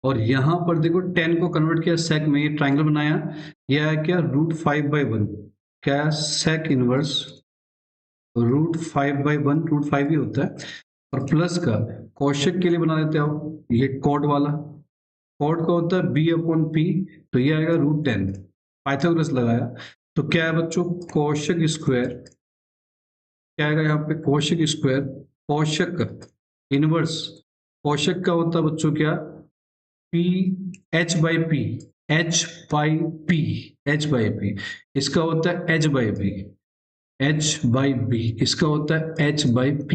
और यहां पर देखो 10 को कन्वर्ट किया सेक में, ये ट्राइंगल बनाया, यह है क्या √5/1, क्या सेक इनवर्स √5/1, √5 ही होता है, और प्लस का कोशक के लिए बना देते हो ये कॉट वाला, कॉट का होता है b/p, तो ये आएगा √10, पाइथागोरस लगाया, तो क्या है बच्चों कोशक स्क्वायर, क्या आएगा यहाँ पे कोशक स्क्वायर, कोशक इनवर्स, कोशक का होता है बच्चों क्या p h/p, h/p, इसका होता है h/b, इसका होता है h/p,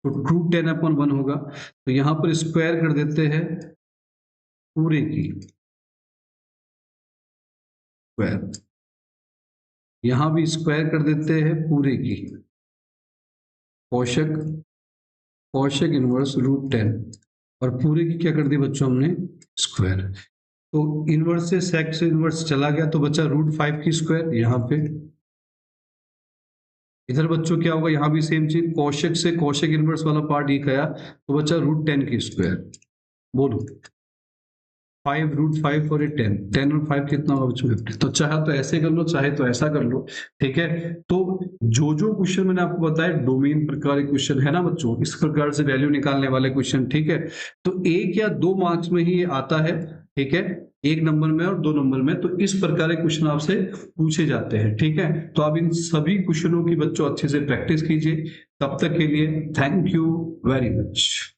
तो √10/1 होगा, तो यहाँ पर स्क्वायर कर देते हैं पूरे की स्क्वायर, यहां भी स्क्वायर कर देते हैं पूरे की, कोशक इनवर्स √10, और पूरे की क्या कर दी बच्चों हमने स्क्वायर, तो इनवर्स से सेक से इनवर्स चला गया, तो बचा √5 की स्क्वायर यहाँ पे, इधर बच्चों क्या होगा, यहाँ भी सेम चीज, कोशक से कोशक इनवर्स वाला पार्ट ये गया, तो बचा √10 की स्क्वायर, बोलो 5 √5 और 10 और 5 कितना होगा बच्चों 50, तो चाहे तो ऐसे कर लो, चाहे तो ऐसा कर लो। ठीक है, तो जो जो क्वेश्चन मैंने आपको बताया डोमेन प्रकार के क्वेश्चन है ना बच्चों, इस प्रकार से वैल्यू निकालने वाले क्वेश्चन, ठीक है, तो 1 या 2 मार्क्स में ही ये आता है। ठीक है, 1 नंबर में और 2 नंबर में, तो इस प्रकार के क्वेश्चन आपसे पूछे जाते हैं। ठीक है, तो आप इन सभी क्वेश्चनों की बच्चों अच्छे से प्रैक्टिस कीजिए। तब तक के लिए थैंक यू वेरी मच।